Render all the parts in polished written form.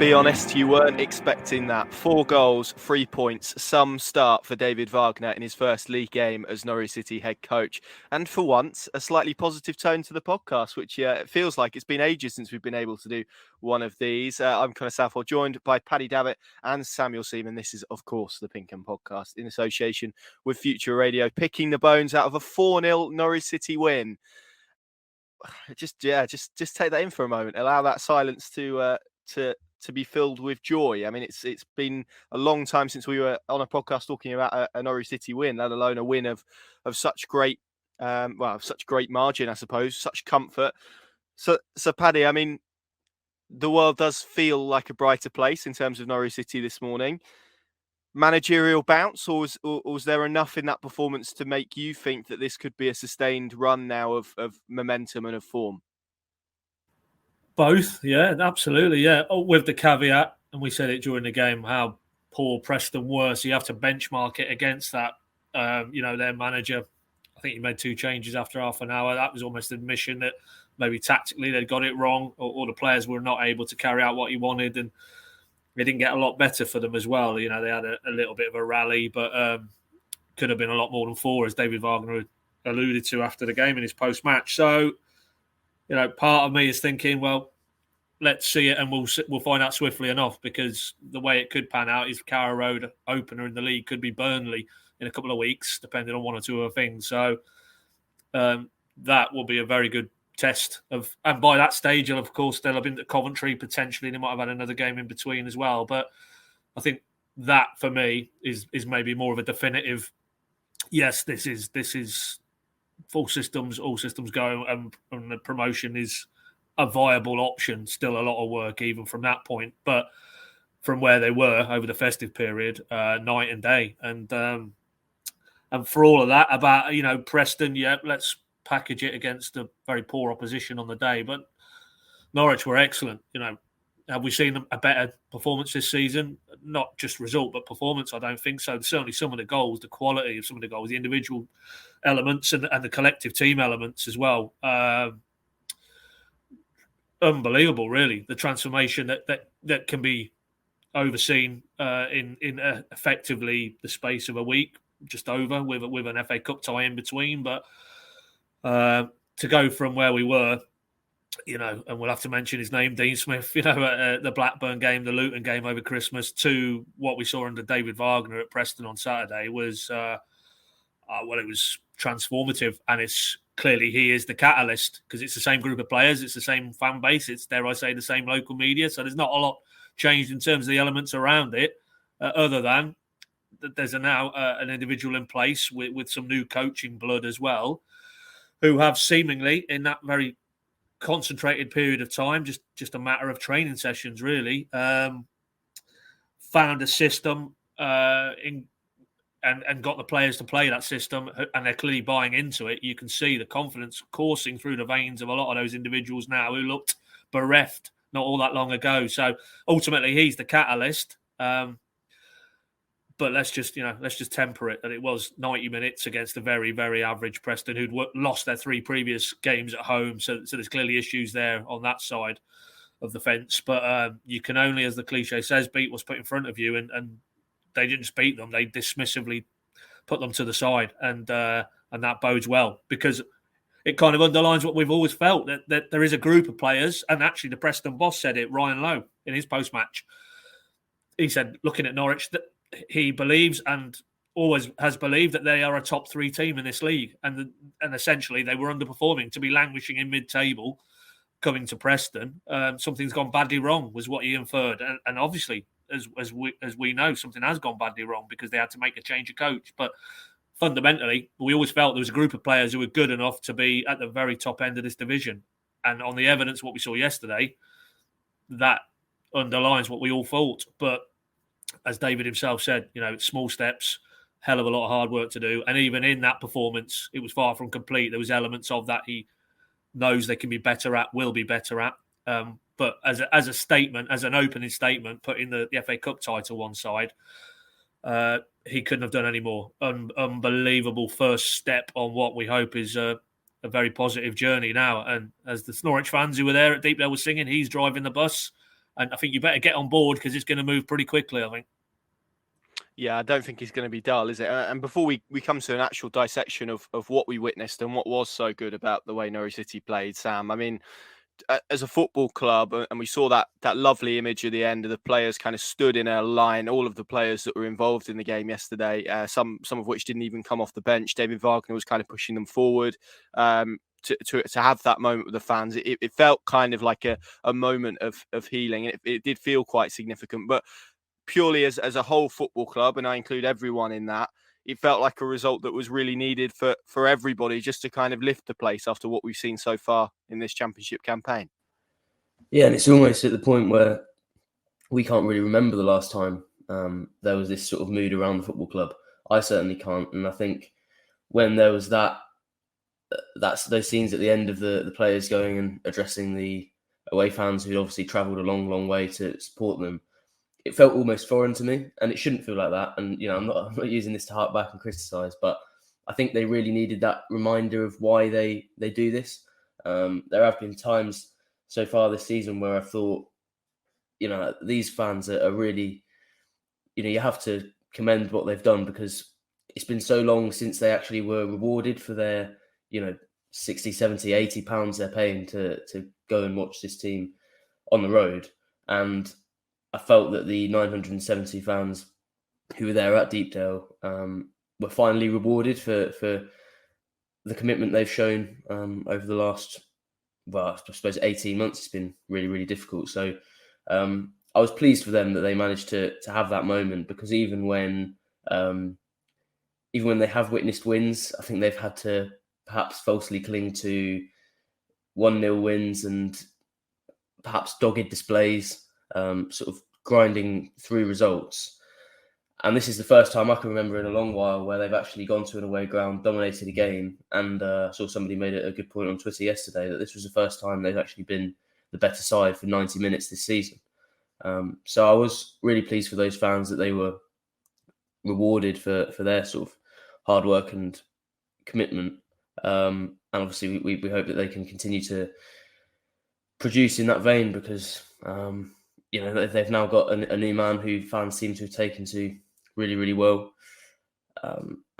Be honest, you weren't expecting that. 4 goals, 3 points, some start for David Wagner in his first league game as Norwich City head coach. And for once, a slightly positive tone to the podcast, which it feels like it's been ages since we've been able to do one of these. I'm Connor Southwell, joined by Paddy, Davitt and Samuel Seaman. This is, of course, the PinkUn podcast in association with Future Radio, picking the bones out of a 4-0 Norwich City win. Just take that in for a moment. Allow that silence to be filled with joy. I mean, it's been a long time since we were on a podcast talking about a Norwich City win, let alone a win of such great, such great margin, I suppose, such comfort. So Paddy, I mean, the world does feel like a brighter place in terms of Norwich City this morning. Managerial bounce, or was there enough in that performance to make you think that this could be a sustained run now of momentum and of form? Both, yeah, absolutely, yeah. With the caveat, and we said it during the game, how poor Preston were, so you have to benchmark it against that. Their manager, I think he made 2 changes after half an hour. That was almost an admission that maybe tactically they'd got it wrong, or the players were not able to carry out what he wanted, and it didn't get a lot better for them as well. You know, they had a little bit of a rally, but could have been a lot more than 4, as David Wagner alluded to after the game in his post-match. So, you know, part of me is thinking, well, let's see it and we'll find out swiftly enough, because the way it could pan out is Carrow Road opener in the league could be Burnley in a couple of weeks, depending on one or two other things. So that will be a very good test of, and by that stage, of course, they'll have been to Coventry potentially. They might have had another game in between as well. But I think that for me is maybe more of a definitive. Yes, this is full systems, all systems go, and the promotion is a viable option. Still a lot of work even from that point, but from where they were over the festive period, night and day, and for all of that about Preston, yeah, let's package it against a very poor opposition on the day, but Norwich were excellent. Have we seen a better performance this season? Not just result, but performance. I don't think so. Certainly some of the goals, the quality of some of the goals, the individual elements and the collective team elements as well. Unbelievable, really. The transformation that can be overseen in effectively the space of a week, just over, with an FA Cup tie in between. But to go from where we were, and we'll have to mention his name, Dean Smith, at the Blackburn game, the Luton game over Christmas, to what we saw under David Wagner at Preston on Saturday was, it was transformative. And it's clearly he is the catalyst, because it's the same group of players, it's the same fan base, it's, dare I say, the same local media. So there's not a lot changed in terms of the elements around it, other than that there's now an individual in place with some new coaching blood as well, who have seemingly, in that very concentrated period of time, just a matter of training sessions, really, found a system and got the players to play that system, and they're clearly buying into it. You can see the confidence coursing through the veins of a lot of those individuals now who looked bereft not all that long ago. So ultimately, he's the catalyst. But let's just temper it that it was 90 minutes against a very, very average Preston who'd lost their 3 previous games at home. So there's clearly issues there on that side of the fence. But you can only, as the cliche says, beat what's put in front of you. And they didn't just beat them; they dismissively put them to the side, and that bodes well, because it kind of underlines what we've always felt, that there is a group of players, and actually the Preston boss said it, Ryan Lowe, in his post-match. He said, looking at Norwich, that he believes and always has believed that they are a top 3 team in this league, and essentially they were underperforming to be languishing in mid-table, coming to Preston. Something's gone badly wrong, was what he inferred, and obviously, as we know, something has gone badly wrong, because they had to make a change of coach. But fundamentally, we always felt there was a group of players who were good enough to be at the very top end of this division, and on the evidence what we saw yesterday, that underlines what we all thought. But as David himself said, small steps, hell of a lot of hard work to do. And even in that performance, it was far from complete. There was elements of that he knows they can be better at, will be better at. But as a statement, as an opening statement, putting the FA Cup title one side, he couldn't have done any more. Unbelievable first step on what we hope is a very positive journey now. And as the Norwich fans who were there at Deepdale were singing, he's driving the bus. And I think you better get on board because it's going to move pretty quickly, I think. Yeah, I don't think it's going to be dull, is it? And before we come to an actual dissection of what we witnessed and what was so good about the way Norwich City played, Sam, I mean, as a football club, and we saw that lovely image at the end of the players kind of stood in a line, all of the players that were involved in the game yesterday, some of which didn't even come off the bench. David Wagner was kind of pushing them forward. To have that moment with the fans, it felt kind of like a moment of healing. It did feel quite significant, but purely as a whole football club, and I include everyone in that, it felt like a result that was really needed for everybody just to kind of lift the place after what we've seen so far in this championship campaign. Yeah, and it's almost at the point where we can't really remember the last time there was this sort of mood around the football club. I certainly can't, and I think when there was that's those scenes at the end of the players going and addressing the away fans who'd obviously travelled a long way to support them, it felt almost foreign to me, and it shouldn't feel like that. And I'm not using this to hark back and criticise, but I think they really needed that reminder of why they do this. There have been times so far this season where I thought, these fans are really, you have to commend what they've done, because it's been so long since they actually were rewarded for their, 60, 70, 80 pounds they're paying to go and watch this team on the road. And I felt that the 970 fans who were there at Deepdale were finally rewarded for the commitment they've shown over the last, I suppose 18 months. It's been really, really difficult. So I was pleased for them that they managed to have that moment, because even when they have witnessed wins, I think they've had to perhaps falsely cling to 1-0 wins and perhaps dogged displays, sort of grinding through results. And this is the first time I can remember in a long while where they've actually gone to an away ground, dominated a game, and saw somebody made a good point on Twitter yesterday that this was the first time they've actually been the better side for 90 minutes this season. So I was really pleased for those fans that they were rewarded for their sort of hard work and commitment. And obviously we hope that they can continue to produce in that vein, because they've now got a new man who fans seem to have taken to really, really well,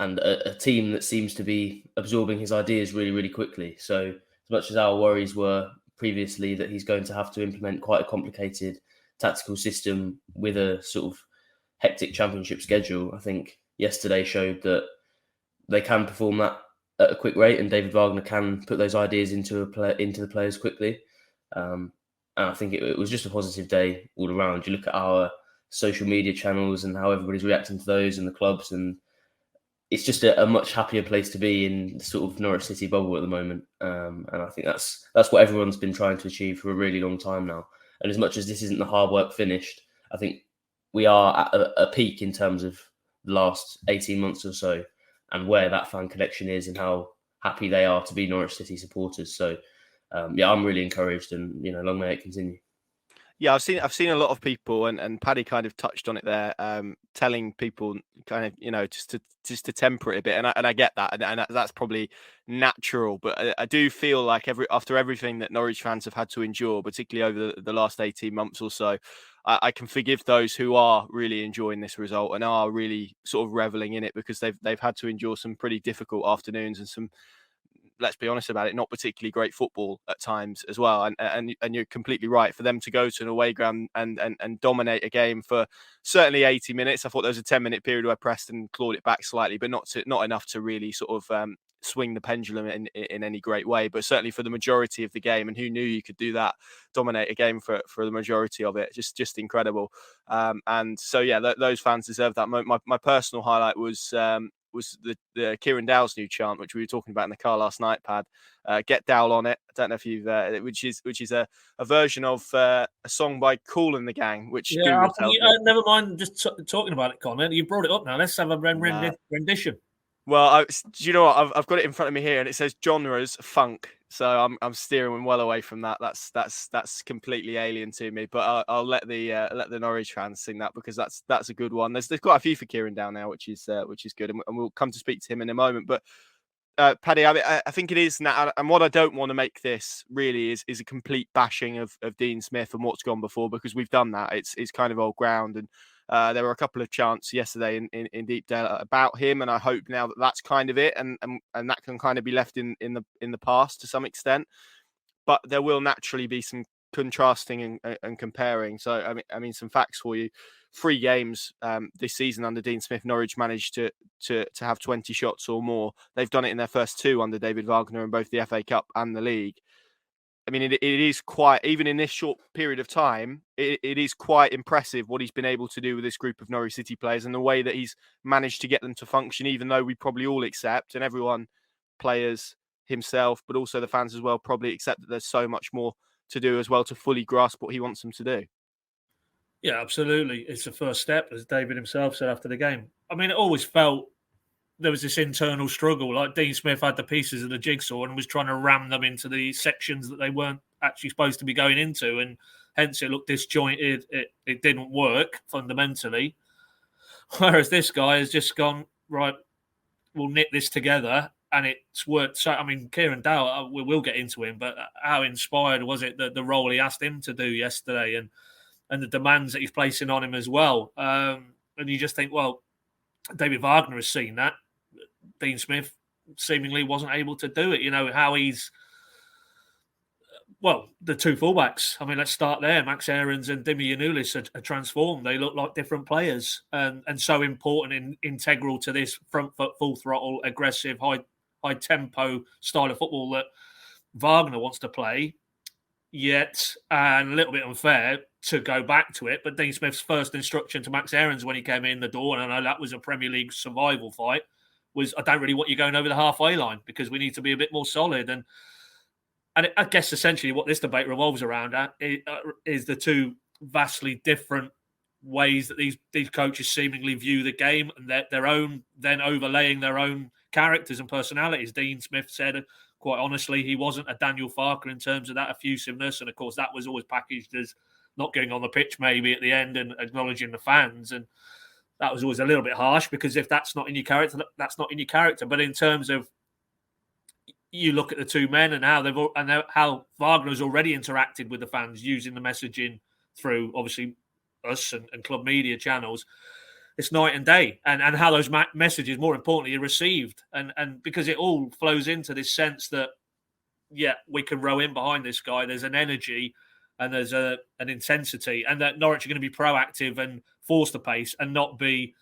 and a team that seems to be absorbing his ideas really, really quickly. So as much as our worries were previously that he's going to have to implement quite a complicated tactical system with a sort of hectic championship schedule, I think yesterday showed that they can perform that at a quick rate, and David Wagner can put those ideas into the players quickly. And I think it was just a positive day all around. You look at our social media channels and how everybody's reacting to those, and the clubs, and it's just a much happier place to be in the sort of Norwich City bubble at the moment. And I think that's what everyone's been trying to achieve for a really long time now. And as much as this isn't the hard work finished, I think we are at a peak in terms of the last 18 months or so, and where that fan connection is and how happy they are to be Norwich City supporters. So, I'm really encouraged, and long may it continue. Yeah, I've seen a lot of people, and Paddy kind of touched on it there, telling people kind of just to temper it a bit, and I get that, and that's probably natural, but I do feel like after everything that Norwich fans have had to endure, particularly over the last 18 months or so, I can forgive those who are really enjoying this result and are really sort of reveling in it, because they've had to endure some pretty difficult afternoons and some, let's be honest about it, not particularly great football at times as well. And you're completely right. For them to go to an away ground and dominate a game for certainly 80 minutes. I thought there was a 10-minute period where Preston clawed it back slightly, but not enough to really sort of swing the pendulum in any great way. But certainly for the majority of the game, and who knew you could do that, dominate a game for the majority of it, just incredible. And so yeah, those fans deserve that. My personal highlight was the Kieran Dowell's new chant, which we were talking about in the car last night, Pad. Get Dowell on it. I don't know if you've, which is a version of a song by Kool and the Gang, which Google tells me. Never mind just talking about it, Connor. You brought it up now. Let's have a rendition. Well, do you know what? I've got it in front of me here, and it says genres funk. So I'm steering well away from that. That's completely alien to me. But I'll let the Norwich fans sing that, because that's a good one. There's quite a few for Kieran Dowell now, which is good, and we'll come to speak to him in a moment. But Paddy, I think it is now, and what I don't want to make this really is a complete bashing of Dean Smith and what's gone before, because we've done that. It's kind of old ground, and there were a couple of chants yesterday in Deepdale about him, and I hope now that that's kind of it, and that can kind of be left in the past to some extent. But there will naturally be some contrasting and comparing. So I mean, some facts for you. 3 games this season under Dean Smith, Norwich managed to have 20 shots or more. They've done it in their first 2 under David Wagner in both the FA Cup and the league. I mean, it is quite, even in this short period of time, it is quite impressive what he's been able to do with this group of Norwich City players and the way that he's managed to get them to function, even though we probably all accept, and everyone, players, himself, but also the fans as well, probably accept that there's so much more to do as well to fully grasp what he wants them to do. Yeah, absolutely. It's the first step, as David himself said after the game. I mean, it always felt there was this internal struggle. Like Dean Smith had the pieces of the jigsaw and was trying to ram them into the sections that they weren't actually supposed to be going into. And hence it looked disjointed. It didn't work fundamentally. Whereas this guy has just gone, right, we'll knit this together. And it's worked. So, I mean, Kieran Dow, we will get into him, but how inspired was it that the role he asked him to do yesterday and the demands that he's placing on him as well? And you just think, well, David Wagner has seen that. Dean Smith seemingly wasn't able to do it. You know, how he's, well, the 2 fullbacks. I mean, let's start there. Max Aarons and Dimi Yanulis are transformed. They look like different players and so important and integral to this front foot, full throttle, aggressive, high tempo style of football that Wagner wants to play, yet, and a little bit unfair to go back to it, but Dean Smith's first instruction to Max Aarons when he came in the door, and I know that was a Premier League survival fight, was I don't really want you going over the halfway line because we need to be a bit more solid. And I guess essentially what this debate revolves around is the 2 vastly different ways that these coaches seemingly view the game and their own, then overlaying their own characters and personalities. Dean Smith said, quite honestly, he wasn't a Daniel Farker in terms of that effusiveness. And of course, that was always packaged as not getting on the pitch maybe at the end and acknowledging the fans. And that was always a little bit harsh because if that's not in your character, that's not in your character. But in terms of, you look at the 2 men and how Wagner's already interacted with the fans using the messaging through obviously us and club media channels, it's night and day, and how those messages, more importantly, are received, and because it all flows into this sense that we can row in behind this guy. There's an energy and there's an intensity, and that Norwich are going to be proactive and force the pace and not be,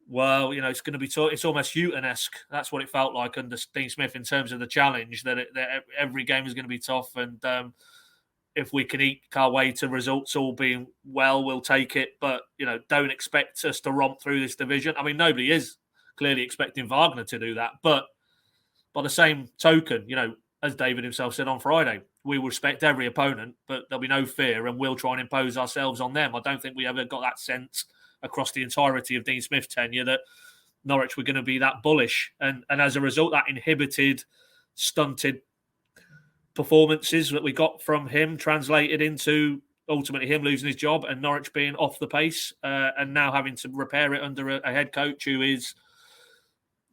well, you know, it's going to be it's almost Houghton-esque. That's what it felt like under Dean Smith in terms of the challenge, that every game is going to be tough, and if we can eke our way to results all being well, we'll take it. But, you know, don't expect us to romp through this division. I mean, nobody is clearly expecting Wagner to do that. But by the same token, you know, as David himself said on Friday, we will respect every opponent, but there'll be no fear and we'll try and impose ourselves on them. I don't think we ever got that sense across the entirety of Dean Smith's tenure that Norwich were going to be that bullish. And as a result, that inhibited, stunted performances that we got from him translated into ultimately him losing his job and Norwich being off the pace and now having to repair it under a head coach who is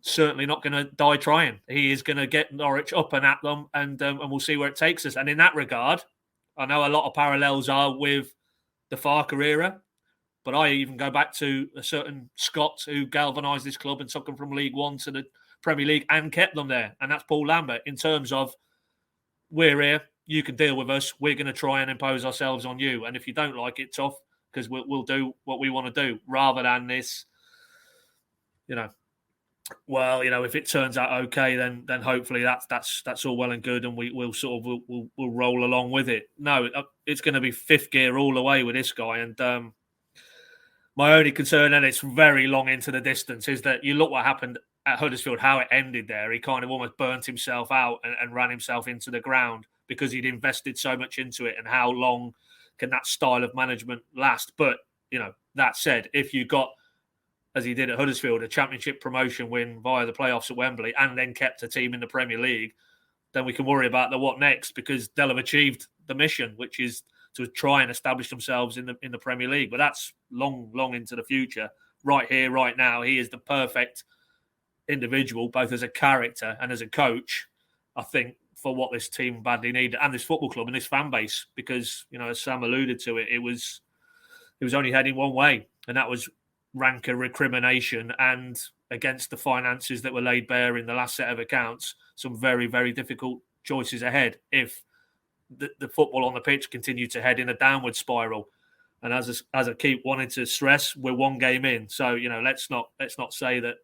certainly not going to die trying. He is going to get Norwich up and at them, and we'll see where it takes us. And in that regard, I know a lot of parallels are with the Farker era, but I even go back to a certain Scot who galvanised this club and took them from League One to the Premier League and kept them there, and that's Paul Lambert. In terms of, we're here, you can deal with us, we're going to try and impose ourselves on you, and if you don't like it, tough, because we'll do what we want to do, rather than this, you know, well, you know, if it turns out okay, then hopefully that's all well and good, and we'll sort of we'll roll along with it. No, it's going to be 5th gear all the way with this guy, and my only concern, and it's very long into the distance, is that you look what happened at Huddersfield, how it ended there. He kind of almost burnt himself out and ran himself into the ground because he'd invested so much into it, and how long can that style of management last? But, you know, that said, if you got, as he did at Huddersfield, a championship promotion win via the playoffs at Wembley and then kept a team in the Premier League, then we can worry about the what next, because they'll have achieved the mission, which is to try and establish themselves in the Premier League. But that's long into the future. Right here, right now, he is the perfect individual, both as a character and as a coach, I think, for what this team badly needed, and this football club and this fan base, because, as Sam alluded to it was only heading one way, and that was ranker recrimination, and against the finances that were laid bare in the last set of accounts, some very, very difficult choices ahead if the football on the pitch continued to head in a downward spiral. And as I keep wanting to stress, we're one game in, so let's not say that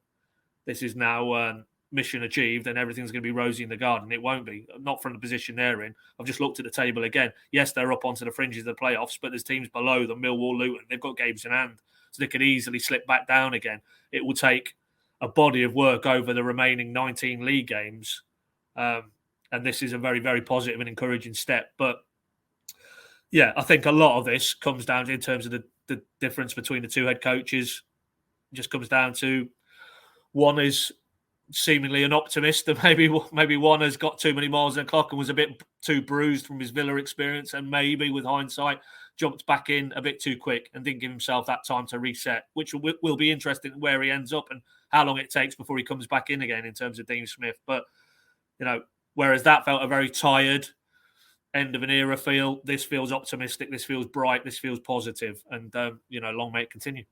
this is now mission achieved and everything's going to be rosy in the garden. It won't be, not from the position they're in. I've just looked at the table again. Yes, they're up onto the fringes of the playoffs, but there's teams below them, Millwall, Luton. They've got games in hand, so they could easily slip back down again. It will take a body of work over the remaining 19 league games, and this is a very, very positive and encouraging step. But yeah, I think a lot of this comes down to, in terms of the difference between the two head coaches, just comes down to one is seemingly an optimist, and maybe one has got too many miles on the clock and was a bit too bruised from his Villa experience, and maybe with hindsight jumped back in a bit too quick and didn't give himself that time to reset, which will be interesting where he ends up and how long it takes before he comes back in again in terms of Dean Smith. But whereas that felt a very tired end of an era feel, this feels optimistic, this feels bright, this feels positive, and long may it continue.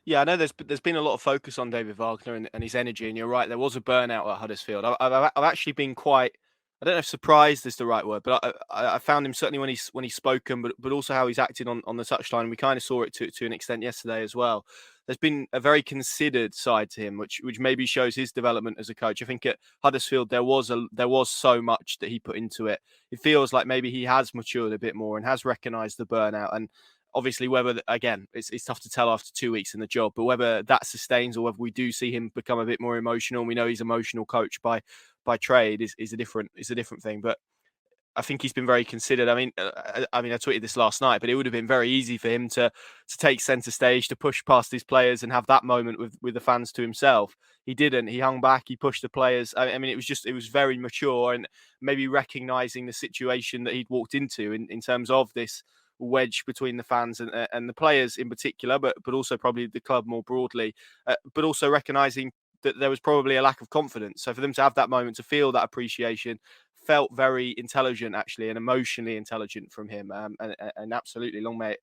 Yeah, I know there's been a lot of focus on David Wagner and his energy, and you're right, there was a burnout at Huddersfield. I've actually been quite, I don't know if surprised is the right word, but I found him certainly when he's spoken, but also how he's acted on the touchline. We kind of saw it to an extent yesterday as well. There's been a very considered side to him, which maybe shows his development as a coach. I think at Huddersfield there was so much that he put into it. It feels like maybe he has matured a bit more and has recognised the burnout. And obviously, whether, again, it's tough to tell after 2 weeks in the job, but whether that sustains or whether we do see him become a bit more emotional. We know he's an emotional coach by trade is a different thing. But I think he's been very considered. I mean, I tweeted this last night, but it would have been very easy for him to take centre stage, to push past his players and have that moment with the fans to himself. He didn't. He hung back. He pushed the players. I mean, it was very mature and maybe recognising the situation that he'd walked into in terms of this wedge between the fans and the players in particular, but also probably the club more broadly, but also recognising that there was probably a lack of confidence. So for them to have that moment, to feel that appreciation, felt very intelligent actually, and emotionally intelligent from him. And absolutely, long may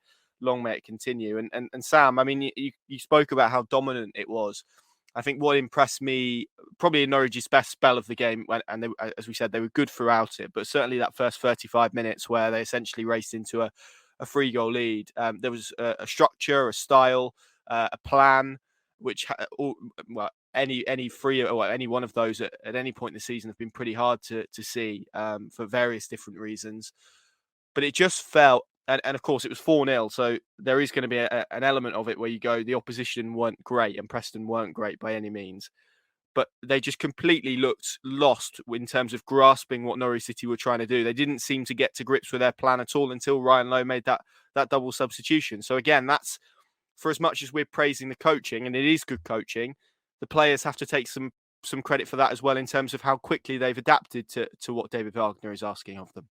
it continue. And Sam, I mean, you spoke about how dominant it was. I think what impressed me, probably Norwich's best spell of the game, and they, as we said, they were good throughout it, but certainly that first 35 minutes where they essentially raced into a 3-goal lead. There was a structure, a style, a plan, which any one of those at any point in the season have been pretty hard to see for various different reasons. But it just felt, and of course it was 4-0, so there is going to be an element of it where you go, the opposition weren't great and Preston weren't great by any means, but they just completely looked lost in terms of grasping what Norwich City were trying to do. They didn't seem to get to grips with their plan at all until Ryan Lowe made that double substitution. So again, that's, for as much as we're praising the coaching, and it is good coaching, the players have to take some credit for that as well in terms of how quickly they've adapted to what David Wagner is asking of them.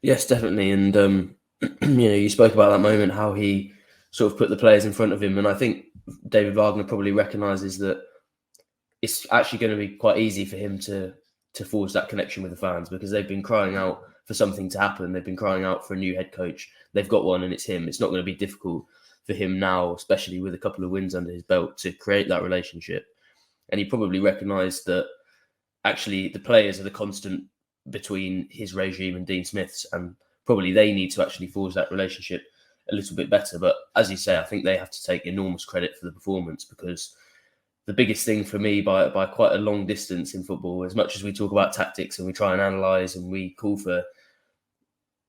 Yes, definitely. And, you spoke about that moment, how he sort of put the players in front of him. And I think David Wagner probably recognises that it's actually going to be quite easy for him to forge that connection with the fans, because they've been crying out for something to happen. They've been crying out for a new head coach. They've got one, and it's him. It's not going to be difficult for him now, especially with a couple of wins under his belt, to create that relationship. And he probably recognised that actually the players are the constant between his regime and Dean Smith's, and probably they need to actually forge that relationship a little bit better. But as you say, I think they have to take enormous credit for the performance, because the biggest thing for me by quite a long distance in football, as much as we talk about tactics and we try and analyse and we call for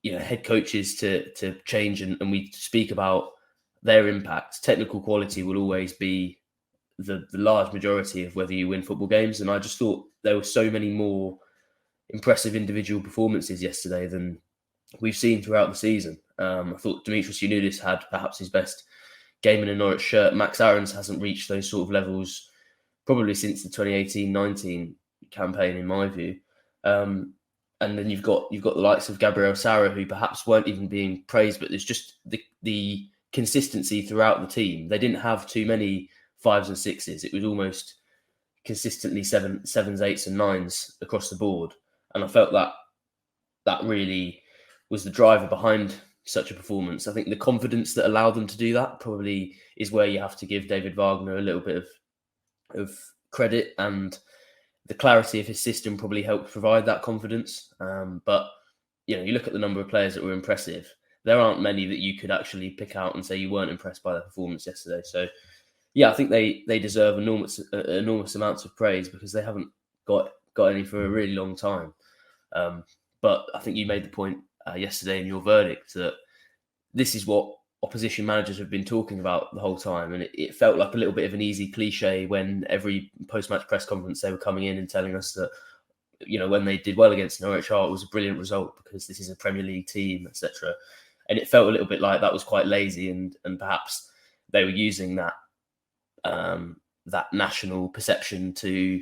head coaches to change and we speak about their impact, technical quality will always be the large majority of whether you win football games. And I just thought there were so many more impressive individual performances yesterday than we've seen throughout the season. I thought Dimitris Yanoudis had perhaps his best game in a Norwich shirt. Max Aarons hasn't reached those sort of levels probably since the 2018-19 campaign, in my view. And then you've got the likes of Gabriel Sara, who perhaps weren't even being praised, but there's just the consistency throughout the team. They didn't have too many 5s and 6s. It was almost consistently sevens, eights, and nines across the board. And I felt that really was the driver behind such a performance. I think the confidence that allowed them to do that probably is where you have to give David Wagner a little bit of credit, and the clarity of his system probably helped provide that confidence. But you look at the number of players that were impressive. There aren't many that you could actually pick out and say you weren't impressed by their performance yesterday. So, yeah, I think they deserve enormous amounts of praise because they haven't got any for a really long time. But I think you made the point yesterday in your verdict that this is what opposition managers have been talking about the whole time. And it felt like a little bit of an easy cliche when every post-match press conference they were coming in and telling us that, when they did well against Norwich, it was a brilliant result because this is a Premier League team, etc. And it felt a little bit like that was quite lazy and perhaps they were using that national perception to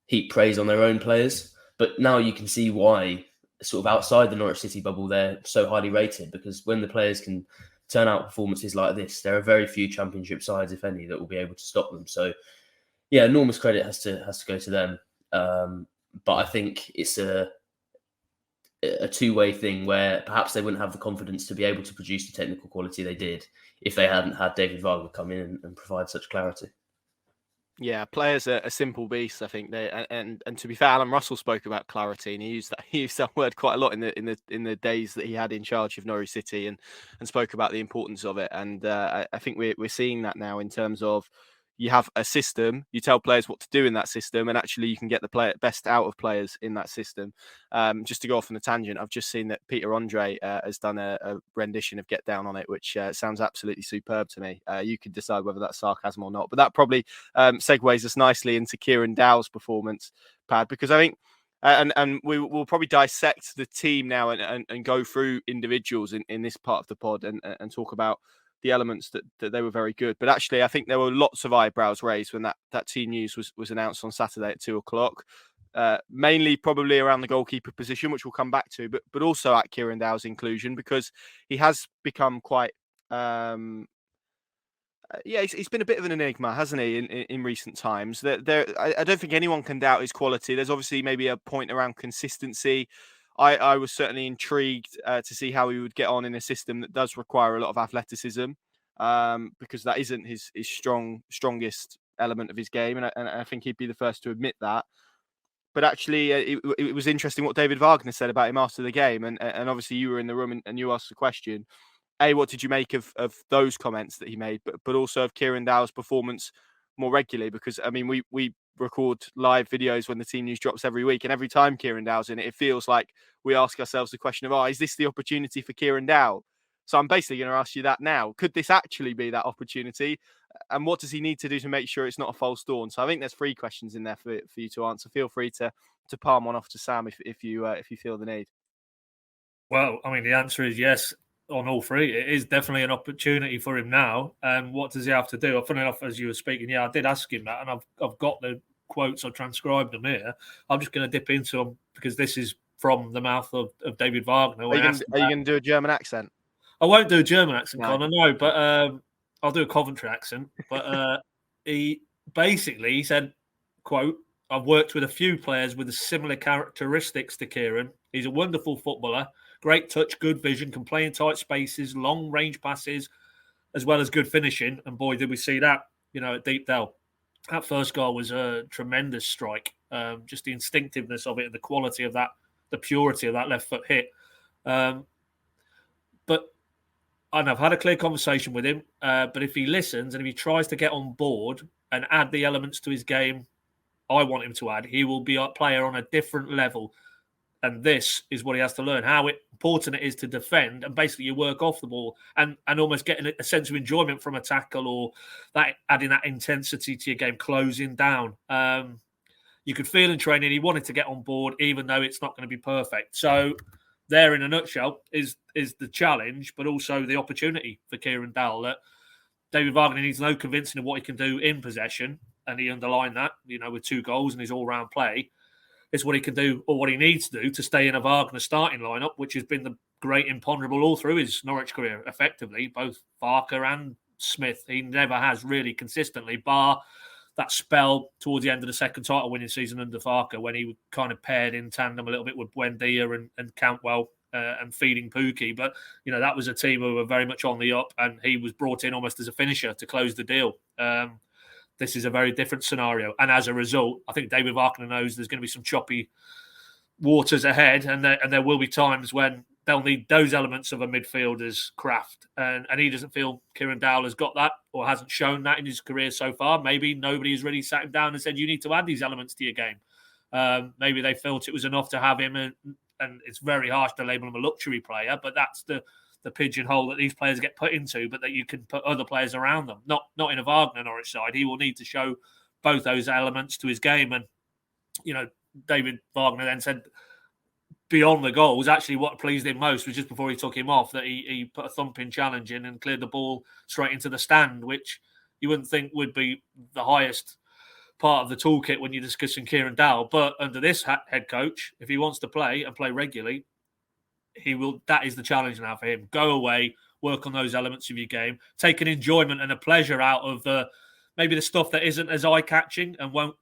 heap praise on their own players. But now you can see why, sort of outside the Norwich City bubble, they're so highly rated, because when the players can turn out performances like this, there are very few Championship sides, if any, that will be able to stop them. So, yeah, enormous credit has to go to them. But I think it's a two-way thing where perhaps they wouldn't have the confidence to be able to produce the technical quality they did if they hadn't had David Wagner come in and provide such clarity. Yeah, players are a simple beast. I think and to be fair, Alan Russell spoke about clarity, and he used that word quite a lot in the days that he had in charge of Norwich City, and spoke about the importance of it. And I think we're seeing that now in terms of, you have a system, you tell players what to do in that system, and actually you can get the best out of players in that system. Just to go off on a tangent, I've just seen that Peter Andre has done a rendition of Get Down on It, which sounds absolutely superb to me. You could decide whether that's sarcasm or not, but that probably segues us nicely into Kieran Dowell's performance, Pad, because I think, and we will probably dissect the team now and go through individuals in this part of the pod and talk about the elements that they were very good. But actually, I think there were lots of eyebrows raised when that team news was announced on Saturday at 2:00. Mainly probably around the goalkeeper position, which we'll come back to, but also at Kieran Dowell's inclusion, because he has become quite he's been a bit of an enigma, hasn't he, in recent times. I don't think anyone can doubt his quality. There's obviously maybe a point around consistency. I was certainly intrigued to see how he would get on in a system that does require a lot of athleticism, because that isn't his strongest element of his game, and I think he'd be the first to admit that. But actually, it was interesting what David Wagner said about him after the game, and obviously you were in the room and you asked the question. What did you make of those comments that he made, but also of Kieran Dowell's performance more regularly? Because, I mean, we record live videos when the team news drops every week, and every time Kieran Dowell's in it, it feels like we ask ourselves the question of, is this the opportunity for Kieran Dowell? So I'm basically going to ask you that now. Could this actually be that opportunity? And what does he need to do to make sure it's not a false dawn? So I think there's 3 questions in there for you to answer. Feel free to palm one off to Sam if you feel the need. Well, I mean, the answer is yes on all 3. It is definitely an opportunity for him now. And what does he have to do? Funny enough, as you were speaking, I did ask him that, and I've got the quotes, I transcribed them here. I'm just going to dip into them because this is from the mouth of David Wagner. Are you going to do a German accent? I won't do a German accent, No. Connor, no, but I'll do a Coventry accent. But he said, quote, "I've worked with a few players with similar characteristics to Kieran. He's a wonderful footballer, great touch, good vision, can play in tight spaces, long range passes, as well as good finishing. And boy, did we see that, at Deepdale. That first goal was a tremendous strike. Just the instinctiveness of it, and the quality of that, the purity of that left foot hit. And I've had a clear conversation with him, but if he listens and if he tries to get on board and add the elements to his game I want him to add, he will be a player on a different level. And this is what he has to learn, how important it is to defend and basically you work off the ball and almost getting a sense of enjoyment from a tackle, or that adding that intensity to your game, closing down. You could feel in training he wanted to get on board, even though it's not going to be perfect. So there, in a nutshell, is the challenge, but also the opportunity for Kieran Dowell. That David Wagner needs no convincing of what he can do in possession, and he underlined that, with 2 goals and his all-round play. It's what he can do, or what he needs to do, to stay in a Wagner starting lineup, which has been the great imponderable all through his Norwich career, effectively, both Barker and Smith. He never has really consistently, bar that spell towards the end of the second title winning season under Farker, when he kind of paired in tandem a little bit with Buendia and Cantwell and feeding Pookie. But, that was a team who were very much on the up, and he was brought in almost as a finisher to close the deal. This is a very different scenario. And as a result, I think David Wagner knows there's going to be some choppy waters ahead, and there will be times when they'll need those elements of a midfielder's craft. And he doesn't feel Kieran Dowell has got that, or hasn't shown that in his career so far. Maybe nobody has really sat him down and said, you need to add these elements to your game. Maybe they felt it was enough to have him, and it's very harsh to label him a luxury player, but that's the pigeonhole that these players get put into, but that you can put other players around them. Not in a Wagner Norwich side. He will need to show both those elements to his game. And, David Wagner then said, beyond the goals, actually what pleased him most was just before he took him off, that he put a thumping challenge in and cleared the ball straight into the stand, which you wouldn't think would be the highest part of the toolkit when you're discussing Kieran Dowell. But under this head coach, if he wants to play and play regularly, he will. That is the challenge now for him. Go away, work on those elements of your game, take an enjoyment and a pleasure out of maybe the stuff that isn't as eye-catching and won't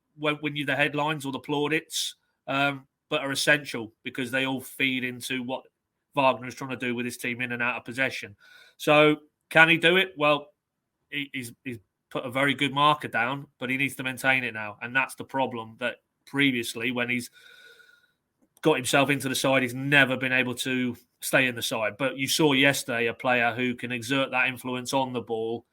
win you the headlines or the plaudits, but are essential because they all feed into what Wagner is trying to do with his team in and out of possession. So can he do it? Well, he's put a very good marker down, but he needs to maintain it now. And that's the problem, that previously when he's got himself into the side, he's never been able to stay in the side. But you saw yesterday a player who can exert that influence on the ball,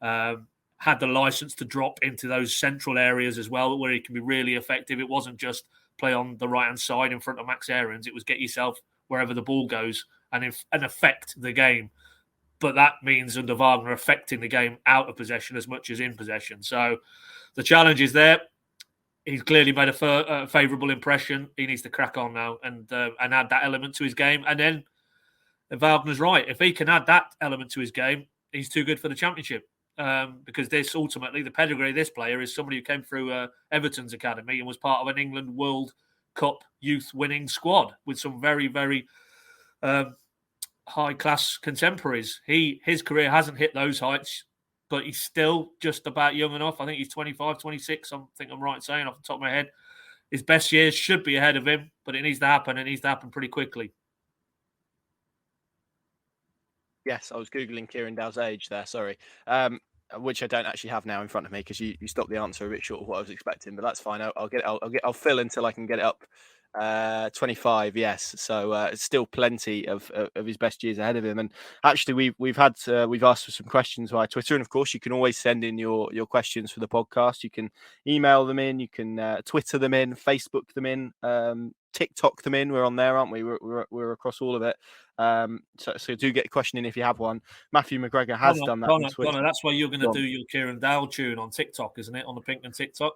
had the license to drop into those central areas as well, where he can be really effective. It wasn't just play on the right-hand side in front of Max Aarons. It was get yourself wherever the ball goes and affect the game. But that means under Wagner affecting the game out of possession as much as in possession. So the challenge is there. He's clearly made a favourable impression. He needs to crack on now and add that element to his game. And then Wagner's right. If he can add that element to his game, he's too good for the Championship. Because this ultimately, the pedigree of this player is somebody who came through Everton's academy and was part of an England World Cup youth winning squad with some very, very high-class contemporaries. His career hasn't hit those heights, but he's still just about young enough. I think he's 25, 26. I think I'm right in saying off the top of my head. His best years should be ahead of him, but it needs to happen. It needs to happen pretty quickly. Yes, I was Googling Kieran Dowell's age there, sorry, which I don't actually have now in front of me because you stopped the answer a bit short of what I was expecting, but that's fine. I'll fill until I can get it up. 25, yes. So it's still plenty of his best years ahead of him. And actually, we've asked for some questions via Twitter, and of course, you can always send in your questions for the podcast. You can email them in, you can Twitter them in, Facebook them in, TikTok them in. We're on there, aren't we? We're across all of it. So do get a question in if you have one. Matthew McGregor has done that on Twitter. Connor, that's why you're going to do your Kieran Dowell tune on TikTok, isn't it? On the PinkUn TikTok.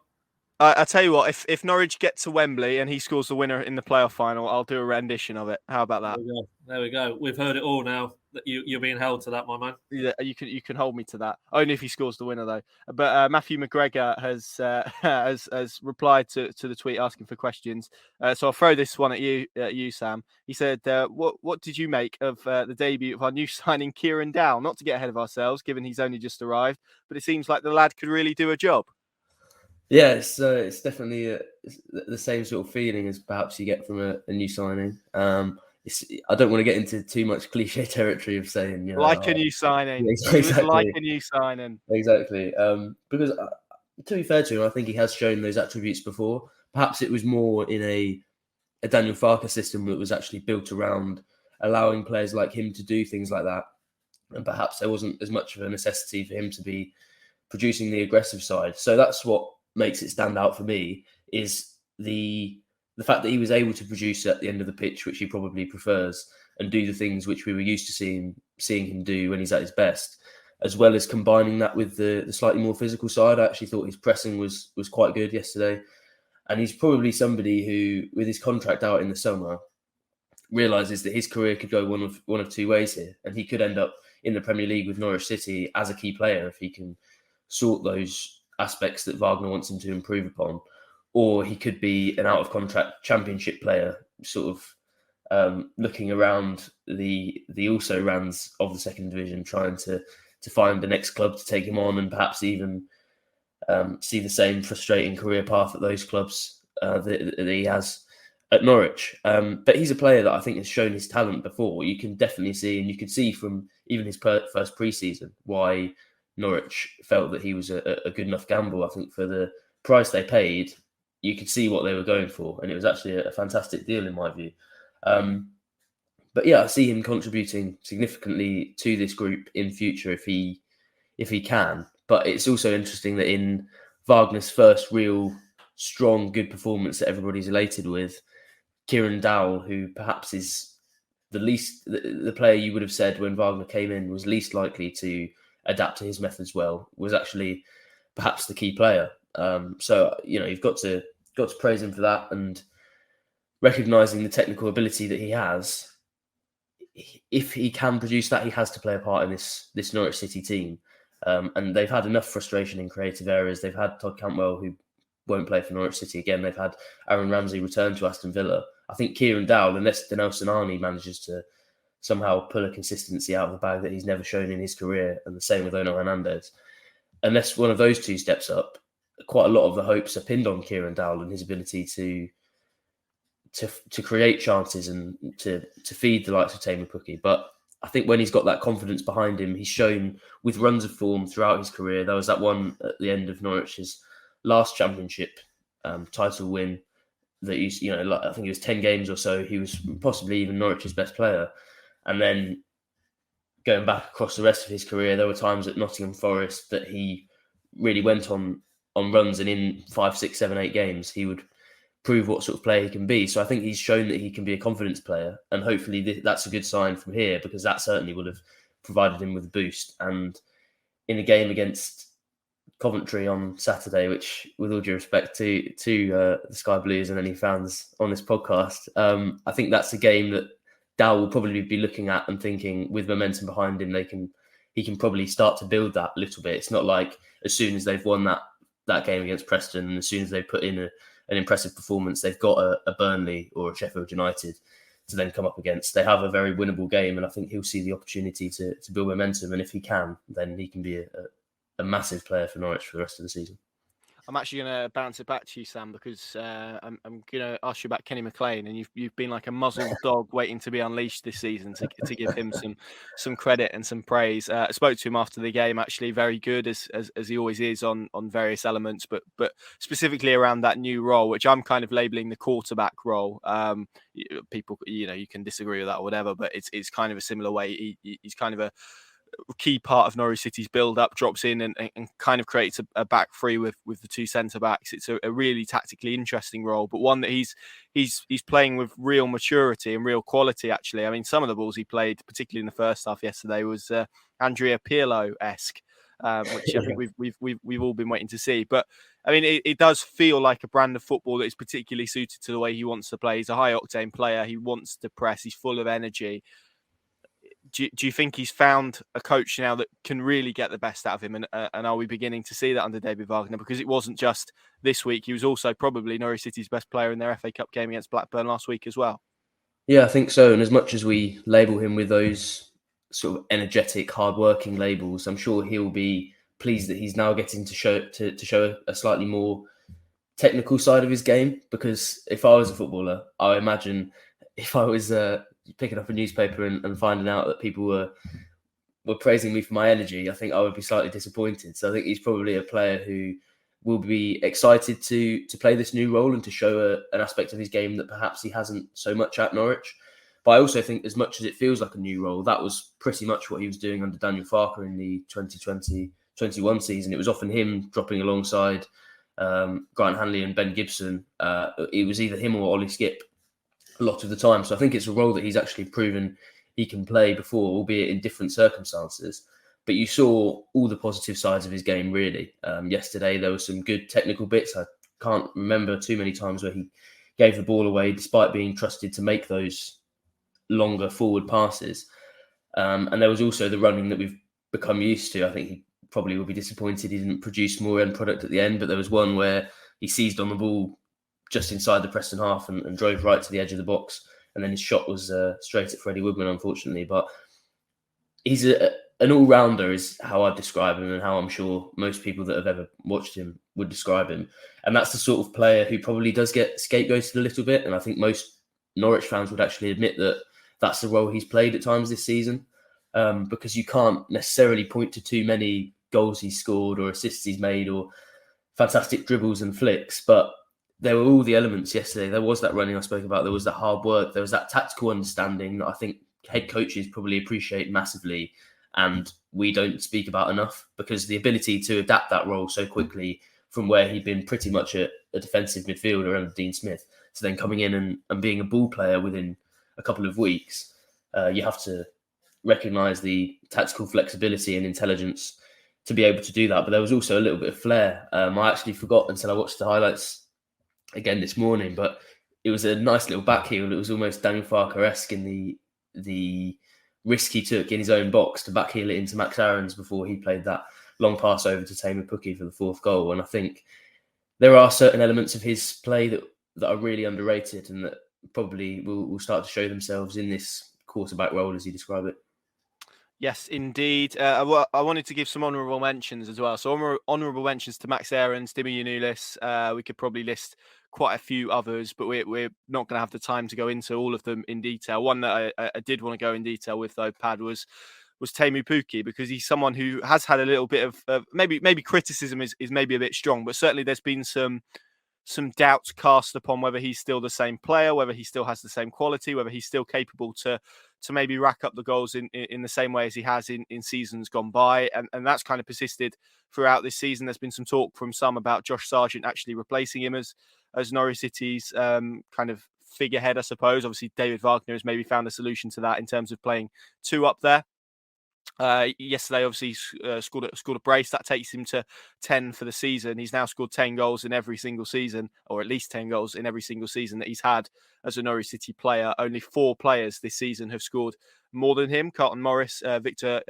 I tell you what, if Norwich get to Wembley and he scores the winner in the playoff final, I'll do a rendition of it. How about that? There we go. We've heard it all now. That you're being held to that, my man. Yeah, you can hold me to that. Only if he scores the winner, though. But Matthew McGregor has replied to the tweet asking for questions. So I'll throw this one at you, Sam. He said, "What did you make of the debut of our new signing, Kieran Dowell? Not to get ahead of ourselves, given he's only just arrived, but it seems like the lad could really do a job." Yeah, it's definitely the same sort of feeling as perhaps you get from a new signing. I don't want to get into too much cliche territory of saying, like a new signing. Exactly. Like a new signing. Exactly. Because to be fair to him, I think he has shown those attributes before. Perhaps it was more in a Daniel Farker system that was actually built around allowing players like him to do things like that. And perhaps there wasn't as much of a necessity for him to be producing the aggressive side. So that's what makes it stand out for me, is the fact that he was able to produce at the end of the pitch, which he probably prefers, and do the things which we were used to seeing him do when he's at his best, as well as combining that with the slightly more physical side. I actually thought his pressing was quite good yesterday. And he's probably somebody who, with his contract out in the summer, realises that his career could go one of two ways here. And he could end up in the Premier League with Norwich City as a key player if he can sort those aspects that Wagner wants him to improve upon. Or he could be an out-of-contract Championship player, sort of looking around the also-rans of the second division, trying to find the next club to take him on, and perhaps even see the same frustrating career path at those clubs that he has at Norwich. But he's a player that I think has shown his talent before. You can definitely see, and you could see from even his first pre-season, why Norwich felt that he was a good enough gamble. I think for the price they paid, you could see what they were going for, and it was actually a fantastic deal in my view. But yeah, I see him contributing significantly to this group in future if he can. But it's also interesting that in Wagner's first real strong, good performance that everybody's elated with, Kieran Dowell, who perhaps is the player you would have said when Wagner came in was least likely to adapt to his methods well, was actually perhaps the key player. So you've got to praise him for that, and recognising the technical ability that he has. If he can produce that, he has to play a part in this Norwich City team. And they've had enough frustration in creative areas. They've had Todd Cantwell, who won't play for Norwich City again. They've had Aaron Ramsey return to Aston Villa. I think Kieran Dowell, unless Danel Sinani manages to somehow pull a consistency out of the bag that he's never shown in his career, and the same with Ono Hernandez, unless one of those two steps up, quite a lot of the hopes are pinned on Kieran Dowell and his ability to create chances and to feed the likes of Tamer Pukki. But I think when he's got that confidence behind him, he's shown with runs of form throughout his career. There was that one at the end of Norwich's last championship title win that I think it was 10 games or so. He was possibly even Norwich's best player. And then going back across the rest of his career, there were times at Nottingham Forest that he really went on runs, and in 5, 6, 7, 8 games, he would prove what sort of player he can be. So I think he's shown that he can be a confidence player, and hopefully that's a good sign from here, because that certainly would have provided him with a boost. And in a game against Coventry on Saturday, which, with all due respect to the Sky Blues and any fans on this podcast, I think that's a game that Dow will probably be looking at and thinking, with momentum behind him, he can probably start to build that a little bit. It's not like as soon as they've won that game against Preston, and as soon as they put in an impressive performance, they've got a Burnley or a Sheffield United to then come up against. They have a very winnable game, and I think he'll see the opportunity to build momentum. And if he can, then he can be a massive player for Norwich for the rest of the season. I'm actually going to bounce it back to you, Sam, because I'm going to ask you about Kenny McLean, and you've been like a muzzled dog waiting to be unleashed this season to give him some credit and some praise. I spoke to him after the game, actually, very good as he always is on various elements, but specifically around that new role, which I'm kind of labeling the quarterback role. People, you can disagree with that or whatever, but it's kind of a similar way. He's kind of a key part of Norwich City's build-up, drops in and kind of creates a back three with the two centre-backs. It's a really tactically interesting role, but one that he's playing with real maturity and real quality, actually. I mean, some of the balls he played, particularly in the first half yesterday, was Andrea Pirlo-esque, which I think we've all been waiting to see. But, I mean, it does feel like a brand of football that is particularly suited to the way he wants to play. He's a high-octane player. He wants to press. He's full of energy. Do you think he's found a coach now that can really get the best out of him? And are we beginning to see that under David Wagner? Because it wasn't just this week. He was also probably Norwich City's best player in their FA Cup game against Blackburn last week as well. Yeah, I think so. And as much as we label him with those sort of energetic, hard-working labels, I'm sure he'll be pleased that he's now getting to show a slightly more technical side of his game. Because if I was a footballer, I imagine if I was picking up a newspaper and finding out that people were praising me for my energy, I think I would be slightly disappointed. So I think he's probably a player who will be excited to play this new role and to show an aspect of his game that perhaps he hasn't so much at Norwich. But I also think, as much as it feels like a new role, that was pretty much what he was doing under Daniel Farke in the 2020-21 season. It was often him dropping alongside Grant Hanley and Ben Gibson. It was either him or Ollie Skip a lot of the time. So I think it's a role that he's actually proven he can play before, albeit in different circumstances. But you saw all the positive sides of his game, really. Yesterday, there were some good technical bits. I can't remember too many times where he gave the ball away, despite being trusted to make those longer forward passes. And there was also the running that we've become used to. I think he probably will be disappointed he didn't produce more end product at the end, but there was one where he seized on the ball just inside the Preston half and drove right to the edge of the box. And then his shot was straight at Freddie Woodman, unfortunately. But he's an all-rounder is how I describe him, and how I'm sure most people that have ever watched him would describe him. And that's the sort of player who probably does get scapegoated a little bit. And I think most Norwich fans would actually admit that that's the role he's played at times this season, because you can't necessarily point to too many goals he's scored or assists he's made or fantastic dribbles and flicks. But there were all the elements yesterday. There was that running I spoke about. There was the hard work. There was that tactical understanding that I think head coaches probably appreciate massively, and we don't speak about enough, because the ability to adapt that role so quickly from where he'd been pretty much a defensive midfielder under Dean Smith to then coming in and being a ball player within a couple of weeks, you have to recognise the tactical flexibility and intelligence to be able to do that. But there was also a little bit of flair. I actually forgot until I watched the highlights again this morning, but it was a nice little backheel. It was almost Daniel Farker-esque in the risk he took in his own box to backheel it into Max Aarons before he played that long pass over to Teemu Pukki for the fourth goal. And I think there are certain elements of his play that are really underrated and that probably will start to show themselves in this quarterback role, as you describe it. Yes, indeed. I wanted to give some honourable mentions as well. So honourable mentions to Max Aarons, Dimi Yanulis. We could probably list quite a few others, but we're not going to have the time to go into all of them in detail. One that I did want to go in detail with, though, Pad, was Teemu Pukki, because he's someone who has had a little bit of maybe criticism is maybe a bit strong, but certainly there's been some doubts cast upon whether he's still the same player, whether he still has the same quality, whether he's still capable to maybe rack up the goals in the same way as he has in seasons gone by. And that's kind of persisted throughout this season. There's been some talk from some about Josh Sargent actually replacing him as Norwich City's kind of figurehead, I suppose. Obviously, David Wagner has maybe found a solution to that in terms of playing two up there. Yesterday, obviously, scored a brace that takes him to 10 for the season. He's now scored 10 goals in every single season, or at least 10 goals in every single season that he's had as a Norwich City player. Only 4 players this season have scored more than him: Carlton Morris, Victor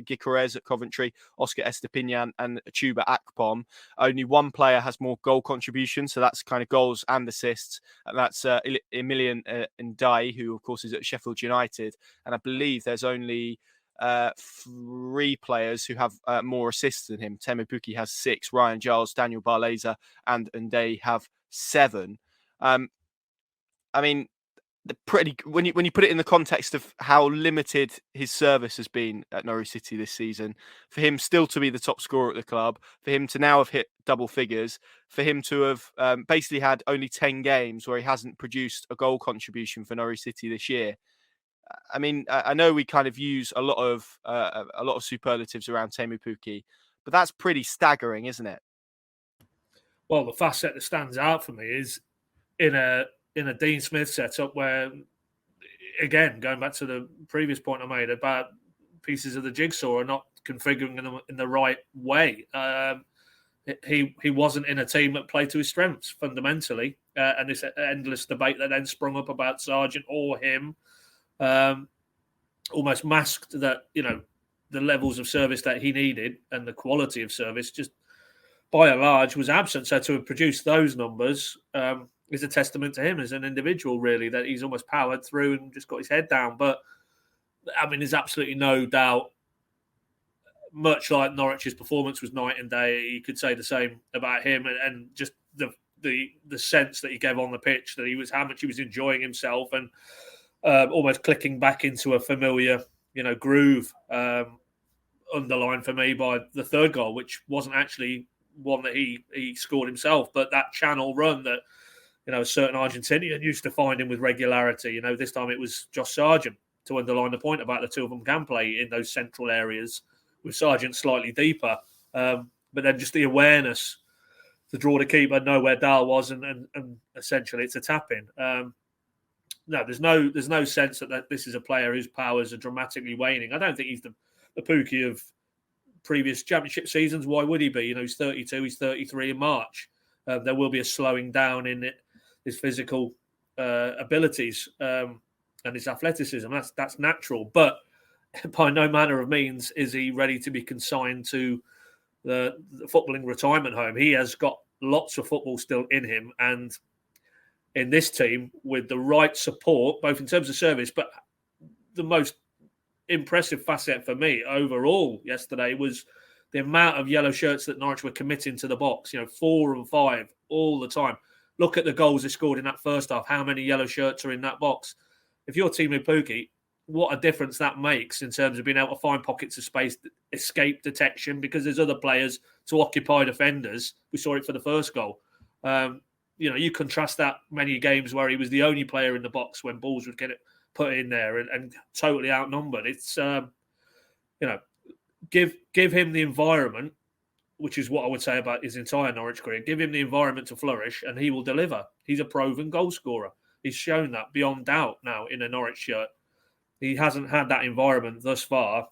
Gyökeres at Coventry, Oscar Estepinian, and Chuba Akpom. Only one player has more goal contributions, so that's kind of goals and assists, and that's Emilian Ndai, who of course is at Sheffield United. And I believe there's only 3 players who have more assists than him. Teemu Pukki has 6, Ryan Giles, Daniel Barleza, and they have 7. I mean, when you put it in the context of how limited his service has been at Norwich City this season, for him still to be the top scorer at the club, for him to now have hit double figures, for him to have basically had only 10 games where he hasn't produced a goal contribution for Norwich City this year. I mean, I know we kind of use a lot of superlatives around Teemu Pukki, but that's pretty staggering, isn't it? Well, the facet that stands out for me is in a Dean Smith setup where, again, going back to the previous point I made about pieces of the jigsaw are not configuring them in the right way. He wasn't in a team that played to his strengths fundamentally, and this endless debate that then sprung up about Sargent or him. Almost masked that, the levels of service that he needed and the quality of service just by and large was absent. So to have produced those numbers is a testament to him as an individual, really, that he's almost powered through and just got his head down. But I mean, there's absolutely no doubt, much like Norwich's performance was night and day, you could say the same about him, and just the sense that he gave on the pitch, that how much he was enjoying himself and almost clicking back into a familiar, groove, underlined for me by the third goal, which wasn't actually one that he scored himself, but that channel run that, a certain Argentinian used to find him with regularity. This time it was Josh Sargent, to underline the point about the two of them can play in those central areas, with Sargent slightly deeper. But then just the awareness to draw the keeper, know where Dahl was, and essentially it's a tap-in. No, there's no sense that this is a player whose powers are dramatically waning. I don't think he's the Pukki of previous championship seasons. Why would he be? He's 32, he's 33 in March. There will be a slowing down in his physical abilities and his athleticism. That's natural. But by no manner of means is he ready to be consigned to the footballing retirement home. He has got lots of football still in him, and in this team, with the right support, both in terms of service, but the most impressive facet for me overall yesterday was the amount of yellow shirts that Norwich were committing to the box. 4 and 5 all the time. Look at the goals they scored in that first half. How many yellow shirts are in that box? If you're Timu Pukki, what a difference that makes in terms of being able to find pockets of space, escape detection, because there's other players to occupy defenders. We saw it for the first goal. You contrast that many games where he was the only player in the box when balls would get it put in there and totally outnumbered. It's, give him the environment, which is what I would say about his entire Norwich career. Give him the environment to flourish and he will deliver. He's a proven goal scorer. He's shown that beyond doubt now in a Norwich shirt. He hasn't had that environment thus far.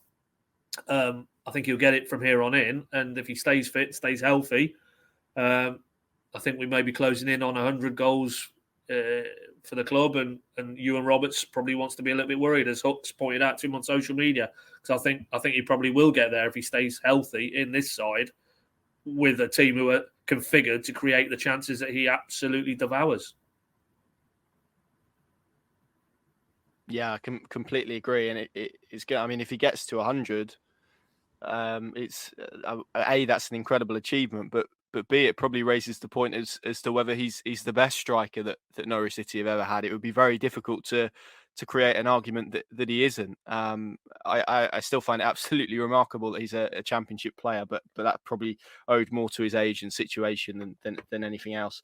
I think he'll get it from here on in. And if he stays fit, stays healthy, I think we may be closing in on 100 goals for the club. And Ewan Roberts probably wants to be a little bit worried, as Hooks pointed out to him on social media. Because I think he probably will get there if he stays healthy in this side with a team who are configured to create the chances that he absolutely devours. Yeah, I can completely agree, and it's good. I mean, if he gets to 100, it's that's an incredible achievement. But B, it probably raises the point as to whether he's the best striker that Norwich City have ever had. It would be very difficult to create an argument that he isn't. I still find it absolutely remarkable that he's a championship player, but that probably owed more to his age and situation than anything else.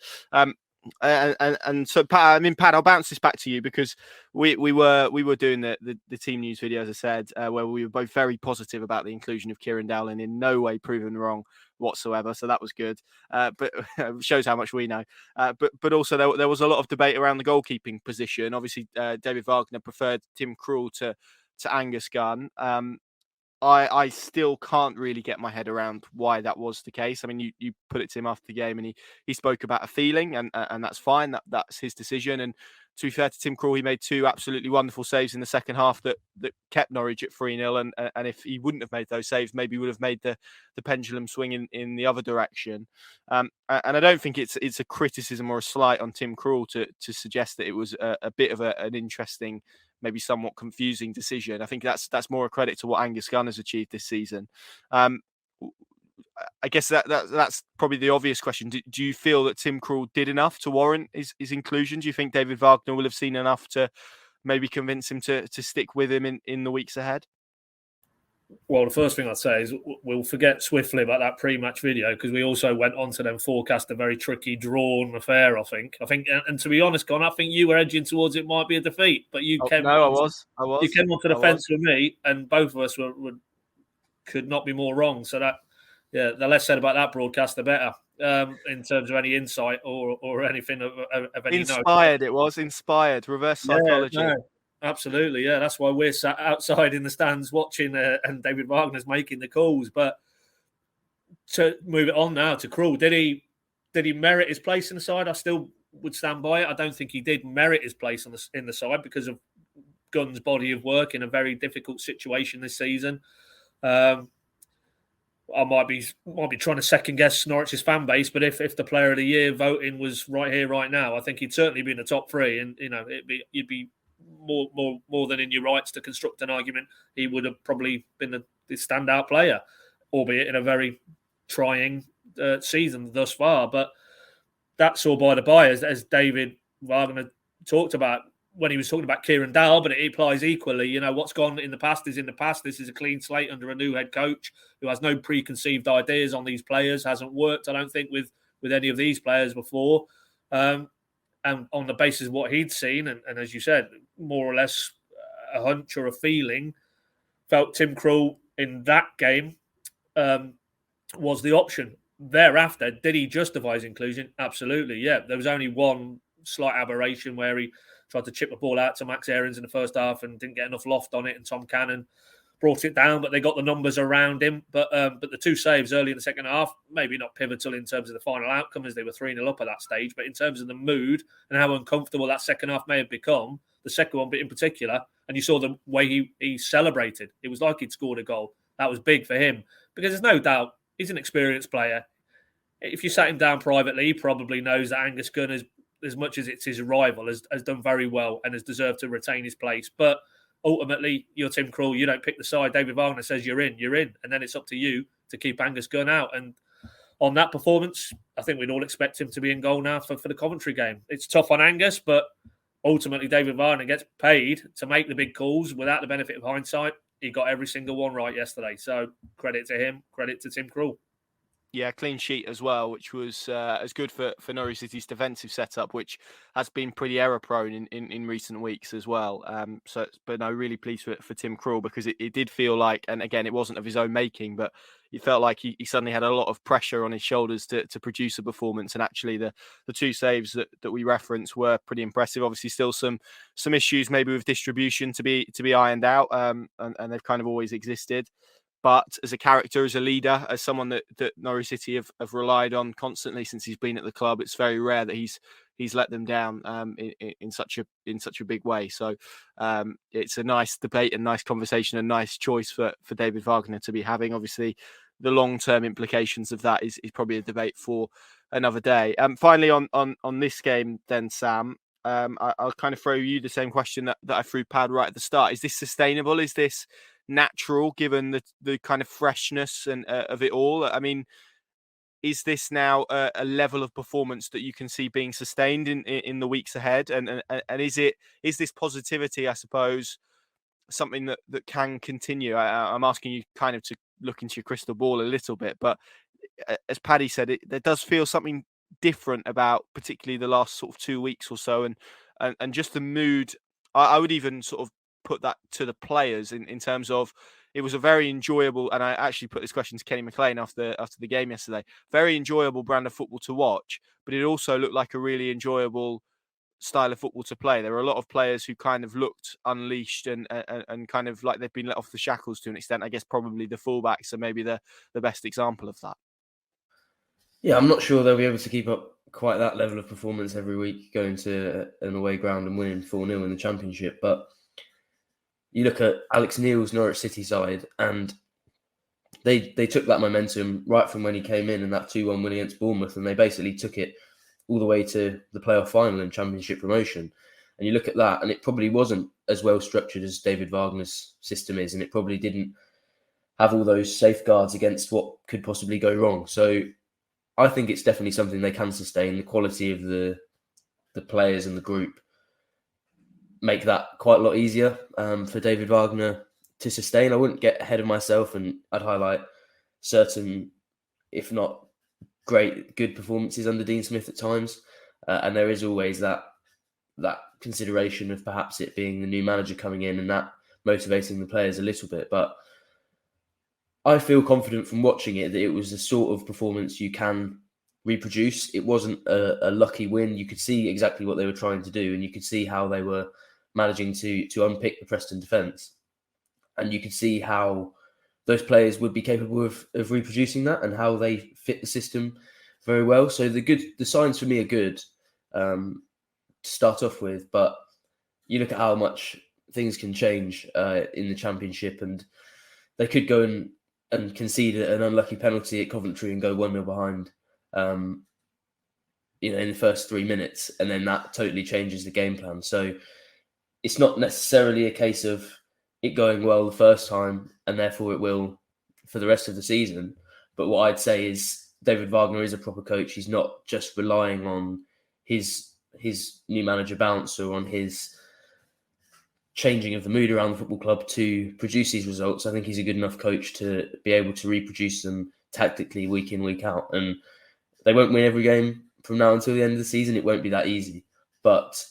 And so, Pat, I'll bounce this back to you, because we were doing the team news video, as I said, where we were both very positive about the inclusion of Kieran Dowell and in no way proven wrong whatsoever. So that was good, but shows how much we know. But also there was a lot of debate around the goalkeeping position. Obviously, David Wagner preferred Tim Krul to Angus Gunn. I still can't really get my head around why that was the case. I mean, you put it to him after the game, and he spoke about a feeling, and that's fine. That's his decision. And to be fair to Tim Krul, he made 2 absolutely wonderful saves in the second half that kept Norwich at 3-0. And if he wouldn't have made those saves, maybe he would have made the pendulum swing in the other direction. And I don't think it's a criticism or a slight on Tim Krul to suggest that it was a bit of an interesting, maybe somewhat confusing decision. I think that's more a credit to what Angus Gunn has achieved this season. I guess that's probably the obvious question. Do you feel that Tim Krul did enough to warrant his inclusion? Do you think David Wagner will have seen enough to maybe convince him to stick with him in the weeks ahead? Well, the first thing I'd say is we'll forget swiftly about that pre-match video, because we also went on to then forecast a very tricky, drawn affair, I think, and to be honest, Con, I think you were edging towards it might be a defeat, but you came... No, I was. You came onto the fence with me, and both of us could not be more wrong. So that, the less said about that broadcast, the better, in terms of any insight or anything of any inspired note. It was inspired, reverse psychology. Yeah, no. Absolutely, yeah. That's why we're sat outside in the stands watching, and David Wagner's making the calls. But to move it on now to Krul, did he merit his place in the side? I still would stand by it. I don't think he did merit his place in the side because of Gunn's body of work in a very difficult situation this season. I might be trying to second guess Norwich's fan base, but if the Player of the Year voting was right here, right now, I think he'd certainly be in the top 3, and you'd be more than in your rights to construct an argument. He would have probably been the standout player, albeit in a very trying season thus far. But that's all by the by, as David Wagner talked about when he was talking about Kieran Dowell, but it applies equally. What's gone in the past is in the past. This is a clean slate under a new head coach who has no preconceived ideas on these players, hasn't worked, I don't think, with any of these players before. And on the basis of what he'd seen, and as you said, more or less a hunch or a feeling, felt Tim Krul in that game was the option. Thereafter, did he justify his inclusion? Absolutely, yeah. There was only one slight aberration where he tried to chip the ball out to Max Aarons in the first half and didn't get enough loft on it, and Tom Cannon brought it down, but they got the numbers around him. But the 2 saves early in the second half, maybe not pivotal in terms of the final outcome, as they were 3-0 up at that stage, but in terms of the mood and how uncomfortable that second half may have become, the second one in particular, and you saw the way he celebrated. It was like he'd scored a goal. That was big for him, because there's no doubt he's an experienced player. If you sat him down privately, he probably knows that Angus Gunn, as much as it's his rival, has done very well and has deserved to retain his place. But ultimately, you're Tim Krul. You don't pick the side. David Wagner says you're in, and then it's up to you to keep Angus Gunn out. And on that performance, I think we'd all expect him to be in goal now for the Coventry game. It's tough on Angus, but ultimately David Wagner gets paid to make the big calls without the benefit of hindsight. He got every single one right yesterday. So credit to him, credit to Tim Krul. Yeah, clean sheet as well, which was as good for Norwich City's defensive setup, which has been pretty error prone in recent weeks as well. But no, really pleased for Tim Krul, because it did feel like, and again, it wasn't of his own making, but it felt like he suddenly had a lot of pressure on his shoulders to produce a performance. And actually, the two saves that we referenced were pretty impressive. Obviously, still some issues maybe with distribution to be ironed out, and they've kind of always existed. But as a character, as a leader, as someone that Norwich City have relied on constantly since he's been at the club, it's very rare that he's let them down in such a big way. So it's a nice debate and nice conversation, and nice choice for David Wagner to be having. Obviously, the long-term implications of that is probably a debate for another day. Finally, on this game, then, Sam, I'll kind of throw you the same question that I threw Pad right at the start. Is this sustainable? Is this natural, given the kind of freshness and of it all? I mean, is this now a level of performance that you can see being sustained in the weeks ahead? And is this positivity, I suppose, something that can continue? I'm asking you kind of to look into your crystal ball a little bit, but as Paddy said, there does feel something different about particularly the last sort of 2 weeks or so, and just the mood. I would even sort of put that to the players in terms of, it was a very enjoyable, and I actually put this question to Kenny McLean after the game yesterday, very enjoyable brand of football to watch, but it also looked like a really enjoyable style of football to play. There were a lot of players who kind of looked unleashed and kind of like they've been let off the shackles to an extent. I guess probably the fullbacks are maybe the best example of that. Yeah, I'm not sure they'll be able to keep up quite that level of performance every week, going to an away ground and winning 4-0 in the Championship. But you look at Alex Neil's Norwich City side, and they took that momentum right from when he came in that 2-1 win against Bournemouth, and they basically took it all the way to the playoff final and Championship promotion. And you look at that, and it probably wasn't as well structured as David Wagner's system is, and it probably didn't have all those safeguards against what could possibly go wrong. So I think it's definitely something they can sustain. The quality of the players and the group make that quite a lot easier for David Wagner to sustain. I wouldn't get ahead of myself, and I'd highlight certain, if not good performances under Dean Smith at times. And there is always that consideration of perhaps it being the new manager coming in and that motivating the players a little bit. But I feel confident from watching it that it was the sort of performance you can reproduce. It wasn't a lucky win. You could see exactly what they were trying to do, and you could see how they were managing to unpick the Preston defence. And you could see how those players would be capable of reproducing that, and how they fit the system very well. So the signs for me are good to start off with, but you look at how much things can change in the Championship, and they could go and concede an unlucky penalty at Coventry and go 1-0 behind, in the first 3 minutes, and then that totally changes the game plan. So it's not necessarily a case of it going well the first time and therefore it will for the rest of the season. But what I'd say is David Wagner is a proper coach. He's not just relying on his new manager bounce or on his changing of the mood around the football club to produce these results. I think he's a good enough coach to be able to reproduce them tactically week in, week out. And they won't win every game from now until the end of the season. It won't be that easy. But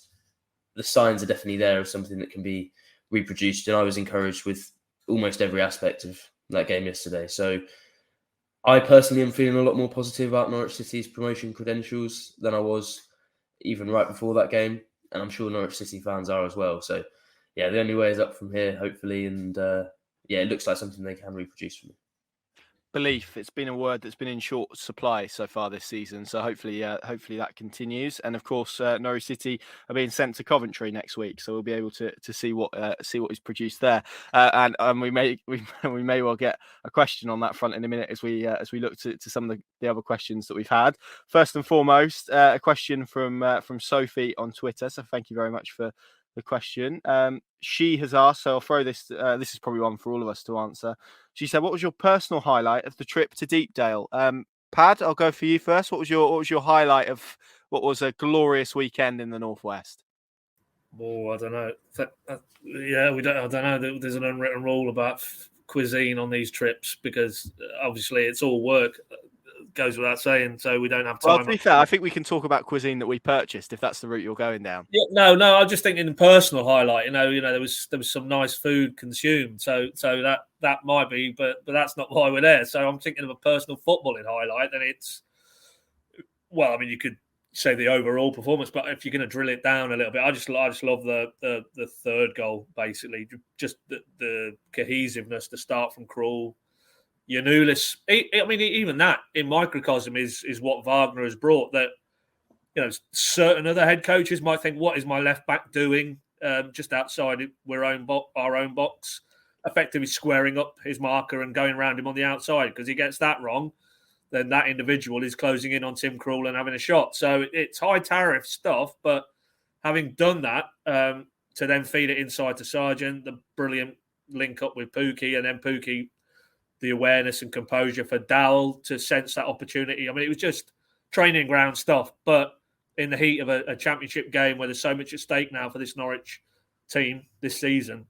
the signs are definitely there of something that can be reproduced. And I was encouraged with almost every aspect of that game yesterday. So I personally am feeling a lot more positive about Norwich City's promotion credentials than I was even right before that game. And I'm sure Norwich City fans are as well. So yeah, the only way is up from here, hopefully. And it looks like something they can reproduce for me. Belief, it's been a word that's been in short supply so far this season, so hopefully that continues. And of course, Norwich City are being sent to Coventry next week, so we'll be able to see what is produced there. And we may well get a question on that front in a minute as we look to some of the other questions that we've had. First and foremost, a question from Sophie on Twitter. So thank you very much for the question. She has asked, so I'll throw this. This is probably one for all of us to answer. She said, "What was your personal highlight of the trip to Deepdale?" Pad, I'll go for you first. What was your highlight of what was a glorious weekend in the Northwest? Oh, I don't know. Yeah, we don't. I don't know. There's an unwritten rule about cuisine on these trips because obviously it's all work. Goes without saying, so we don't have time. Well, to be fair, I think we can talk about cuisine that we purchased if that's the route you're going down. Yeah, no. I'm just thinking personal highlight. There was some nice food consumed, so that might be, but that's not why we're there. So I'm thinking of a personal footballing highlight, and it's you could say the overall performance, but if you're going to drill it down a little bit, I just love the third goal, basically, just the cohesiveness, the start from crawl. Yanulis, even that in microcosm is what Wagner has brought. That certain other head coaches might think, "What is my left back doing just outside our own box?" Effectively squaring up his marker and going around him on the outside, because he gets that wrong, then that individual is closing in on Tim Krul and having a shot. So it's high tariff stuff, but having done that, to then feed it inside to Sargent, the brilliant link up with Pookie, and then Pookie, the awareness and composure for Dowell to sense that opportunity. It was just training ground stuff, but in the heat of a championship game where there's so much at stake now for this Norwich team this season,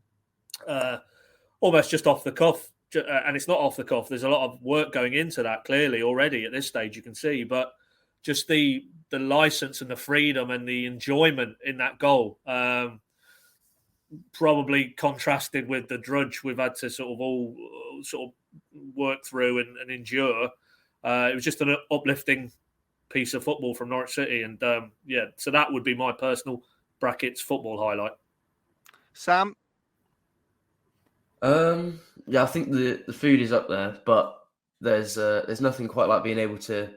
almost just off the cuff. And it's not off the cuff. There's a lot of work going into that, clearly, already at this stage, you can see. But just the license and the freedom and the enjoyment in that goal, probably contrasted with the drudge we've had to all work through and endure. It was just an uplifting piece of football from Norwich City. And, so that would be my personal brackets football highlight. Sam? I think the food is up there, but there's nothing quite like being able to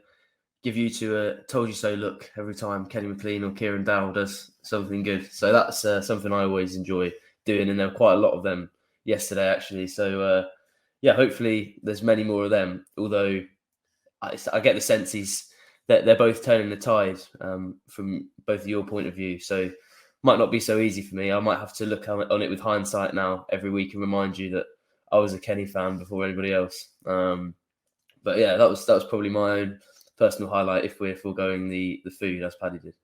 give you to a told you so look every time Kenny McLean or Kieran Dowell does something good. So that's something I always enjoy doing, and there were quite a lot of them yesterday actually. So hopefully there's many more of them. Although I get the sense that they're both turning the tide from both of your point of view. So might not be so easy for me. I might have to look on it with hindsight now every week and remind you that I was a Kenny fan before anybody else. But yeah, that was probably my own personal highlight if we're foregoing the food, as Paddy did.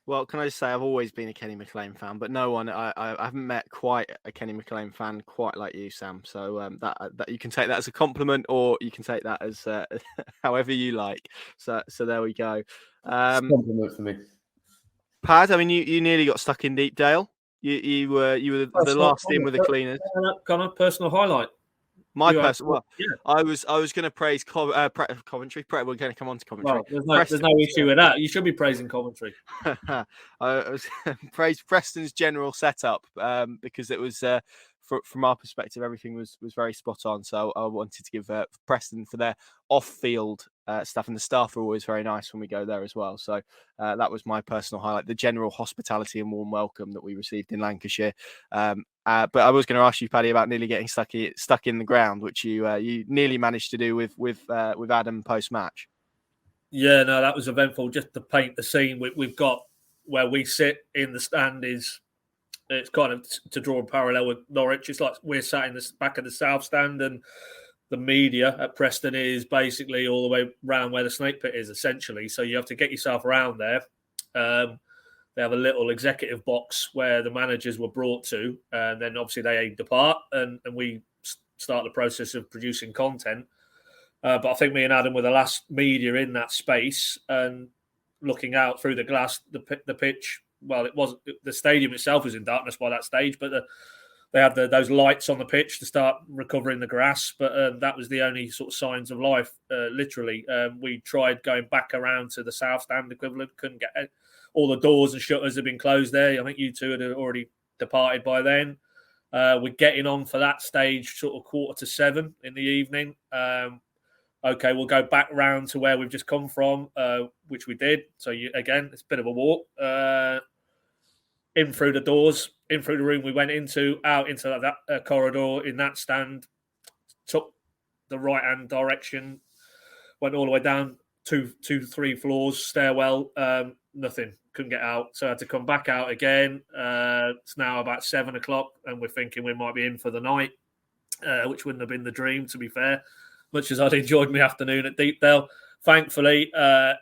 Well, can I just say I've always been a Kenny McLean fan, but no one I haven't met quite a Kenny McLean fan quite like you, Sam. So that you can take that as a compliment, or you can take that as however you like. So there we go. It's a compliment for me. Pad, you nearly got stuck in Deepdale. You were the last in with the cleaners. Connor, personal highlight. My personal. I was going to praise Coventry. We're going to come on to Coventry. Well, there's no issue with that. You should be praising Coventry. I was praise Preston's general setup because it was from our perspective everything was very spot on. So I wanted to give Preston for their off-field stuff, and the staff are always very nice when we go there as well. So that was my personal highlight: the general hospitality and warm welcome that we received in Lancashire. But I was going to ask you, Paddy, about nearly getting stuck in the ground, which you nearly managed to do with Adam post match. Yeah, no, that was eventful. Just to paint the scene, we've got where we sit in the stand it's kind of to draw a parallel with Norwich. It's like we're sat in the back of the south stand, and the media at Preston is basically all the way around where the snake pit is, essentially. So you have to get yourself around there. They have a little executive box where the managers were brought to, and then obviously they depart, and we start the process of producing content. But I think me and Adam were the last media in that space, and looking out through the glass, the pitch. Well, it wasn't. The stadium itself was in darkness by that stage, but they had those lights on the pitch to start recovering the grass. But that was the only sort of signs of life. Literally, we tried going back around to the south stand equivalent, couldn't get it. All the doors and shutters had been closed there. I think you two had already departed by then. We're getting on for that stage sort of 6:45 in the evening. Okay, we'll go back round to where we've just come from, which we did. So again, it's a bit of a walk. In through the doors, in through the room we went into, out into that corridor in that stand, took the right-hand direction, went all the way down three floors, stairwell, nothing. Couldn't get out. So I had to come back out again. It's now about 7 o'clock and we're thinking we might be in for the night, which wouldn't have been the dream, to be fair, much as I'd enjoyed my afternoon at Deepdale. Thankfully,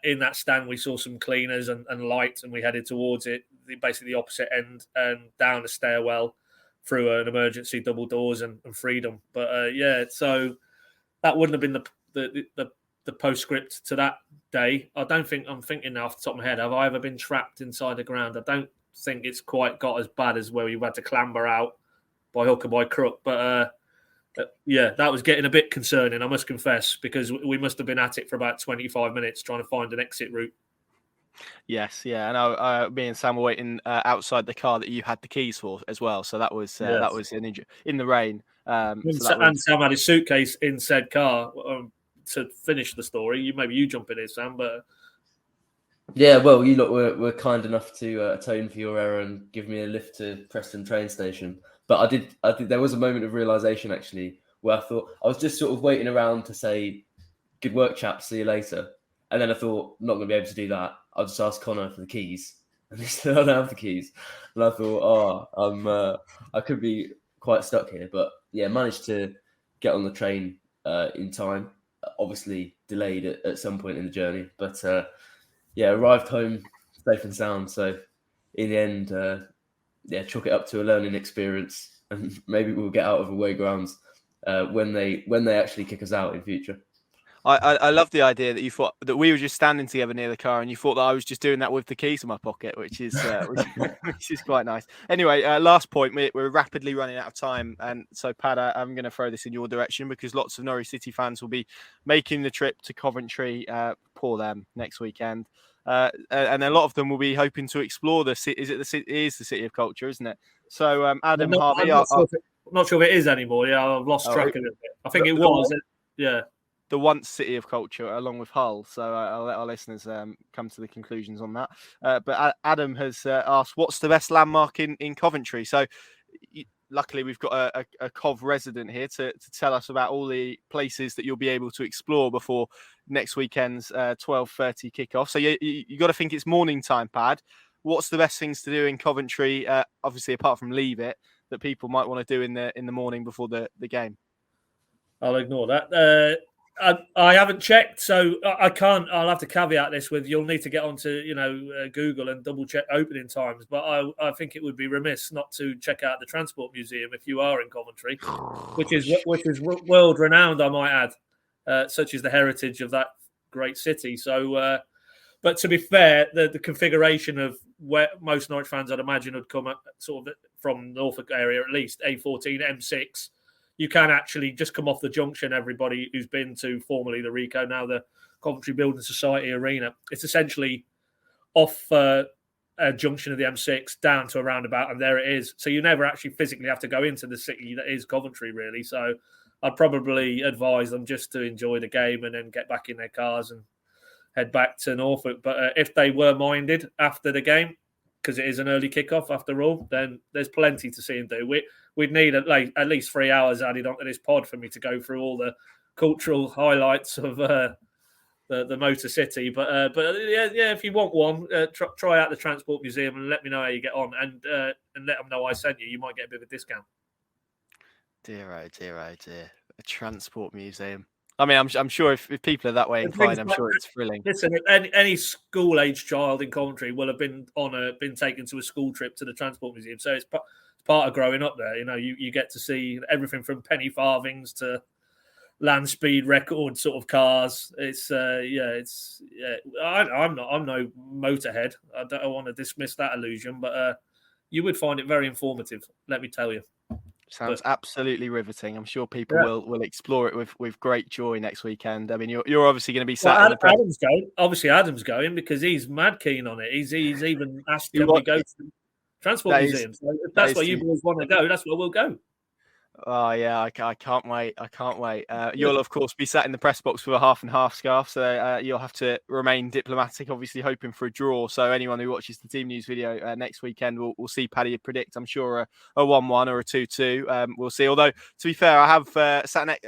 in that stand, we saw some cleaners and lights, and we headed towards it, basically the opposite end, and down a stairwell through an emergency double doors and freedom. But so that wouldn't have been the postscript to that day. I'm thinking now off the top of my head, have I ever been trapped inside the ground? I don't think it's quite got as bad as where we had to clamber out by hook or by crook. But that was getting a bit concerning, I must confess, because we must have been at it for about 25 minutes trying to find an exit route. Yes, yeah, and me and Sam were waiting outside the car that you had the keys for as well. So that was in the rain. And Sam had his suitcase in said car. To finish the story, maybe you jump in here, Sam. But yeah, well, you lot were kind enough to atone for your error and give me a lift to Preston train station. But I did. There was a moment of realization actually where I thought I was just sort of waiting around to say, "Good work, chaps. See you later." And then I thought, I'm not going to be able to do that. I'll just ask Connor for the keys. And they still don't have the keys. And I thought, I could be quite stuck here. But yeah, managed to get on the train in time. Obviously delayed at some point in the journey. But arrived home safe and sound. So in the end, chalk it up to a learning experience. And maybe we'll get out of away grounds when they actually kick us out in future. I love the idea that you thought that we were just standing together near the car and you thought that I was just doing that with the keys in my pocket, which is which is quite nice. Anyway, last point, we're rapidly running out of time. And so, Paddy, I'm going to throw this in your direction because lots of Norwich City fans will be making the trip to Coventry, poor them, next weekend. And a lot of them will be hoping to explore the city. It is the city of culture, isn't it? So, Adam Harvey. I'm not sure if it is anymore. Yeah, I've lost track of it. I think it was. Yeah. The once city of culture, along with Hull. So I'll let our listeners come to the conclusions on that. But Adam has asked, what's the best landmark in Coventry? So luckily we've got a Cov resident here to tell us about all the places that you'll be able to explore before next weekend's 12:30 kickoff. So you got to think it's morning time, Pad. What's the best things to do in Coventry, obviously apart from leave it, that people might want to do in the morning before the game? I'll ignore that. I haven't checked, so I can't. I'll have to caveat this with you'll need to get onto Google and double check opening times. But I think it would be remiss not to check out the Transport Museum if you are in Coventry, which is world renowned, I might add, such as the heritage of that great city. So, but to be fair, the configuration of where most Norwich fans, I'd imagine, would come up sort of from Norfolk area, at least A14, M6. You can actually just come off the junction, everybody who's been to formerly the Rico, now the Coventry Building Society Arena. It's essentially off a junction of the M6 down to a roundabout, and there it is. So you never actually physically have to go into the city that is Coventry, really. So I'd probably advise them just to enjoy the game and then get back in their cars and head back to Norfolk. But if they were minded after the game, because it is an early kickoff after all, then there's plenty to see and do. We'd need at least 3 hours added onto this pod for me to go through all the cultural highlights of the Motor City. But if you want one, try out the Transport Museum and let me know how you get on, and let them know I sent you. You might get a bit of a discount. Dear, oh dear, oh dear. A Transport Museum. I mean, I'm sure if people are that way inclined, I'm sure it's thrilling. Listen, any school-age child in Coventry will have been taken to a school trip to the Transport Museum. So it's part of growing up there. You get to see everything from penny farthings to land speed record sort of cars. I'm no motorhead. I don't want to dismiss that illusion, but you would find it very informative. Let me tell you. Sounds absolutely riveting. I'm sure people will explore it with great joy next weekend. I mean, you're obviously going to be sat. Adam's going. Obviously, Adam's going because he's mad keen on it. He's even asked him to go to the Transport Museum. So if that's where you boys want to go, that's where we'll go. Oh yeah, I can't wait. I can't wait. You'll of course be sat in the press box with a half and half scarf, so you'll have to remain diplomatic. Obviously, hoping for a draw. So anyone who watches the team news video next weekend will see Paddy predict, I'm sure, a 1-1 or a 2-2. We'll see. Although to be fair, I have sat next.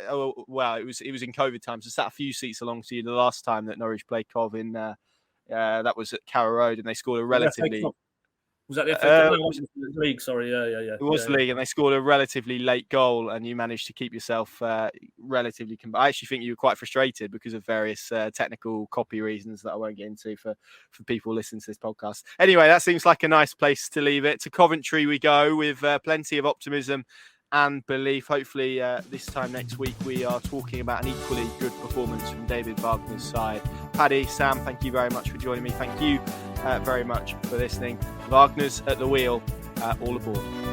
Well, it was in COVID times. So sat a few seats along to you the last time that Norwich played Cov in. That was at Carrow Road, and they scored a relatively. Was that the FA Cup? No, it was the league. Sorry, yeah. It was the league, and they scored a relatively late goal, and you managed to keep yourself relatively. I actually think you were quite frustrated because of various technical copy reasons that I won't get into for people listening to this podcast. Anyway, that seems like a nice place to leave it. To Coventry we go with plenty of optimism and belief. Hopefully, this time next week we are talking about an equally good performance from David Wagner's side. Paddy, Sam, thank you very much for joining me. Thank you very much for listening. Wagner's at the wheel. All aboard.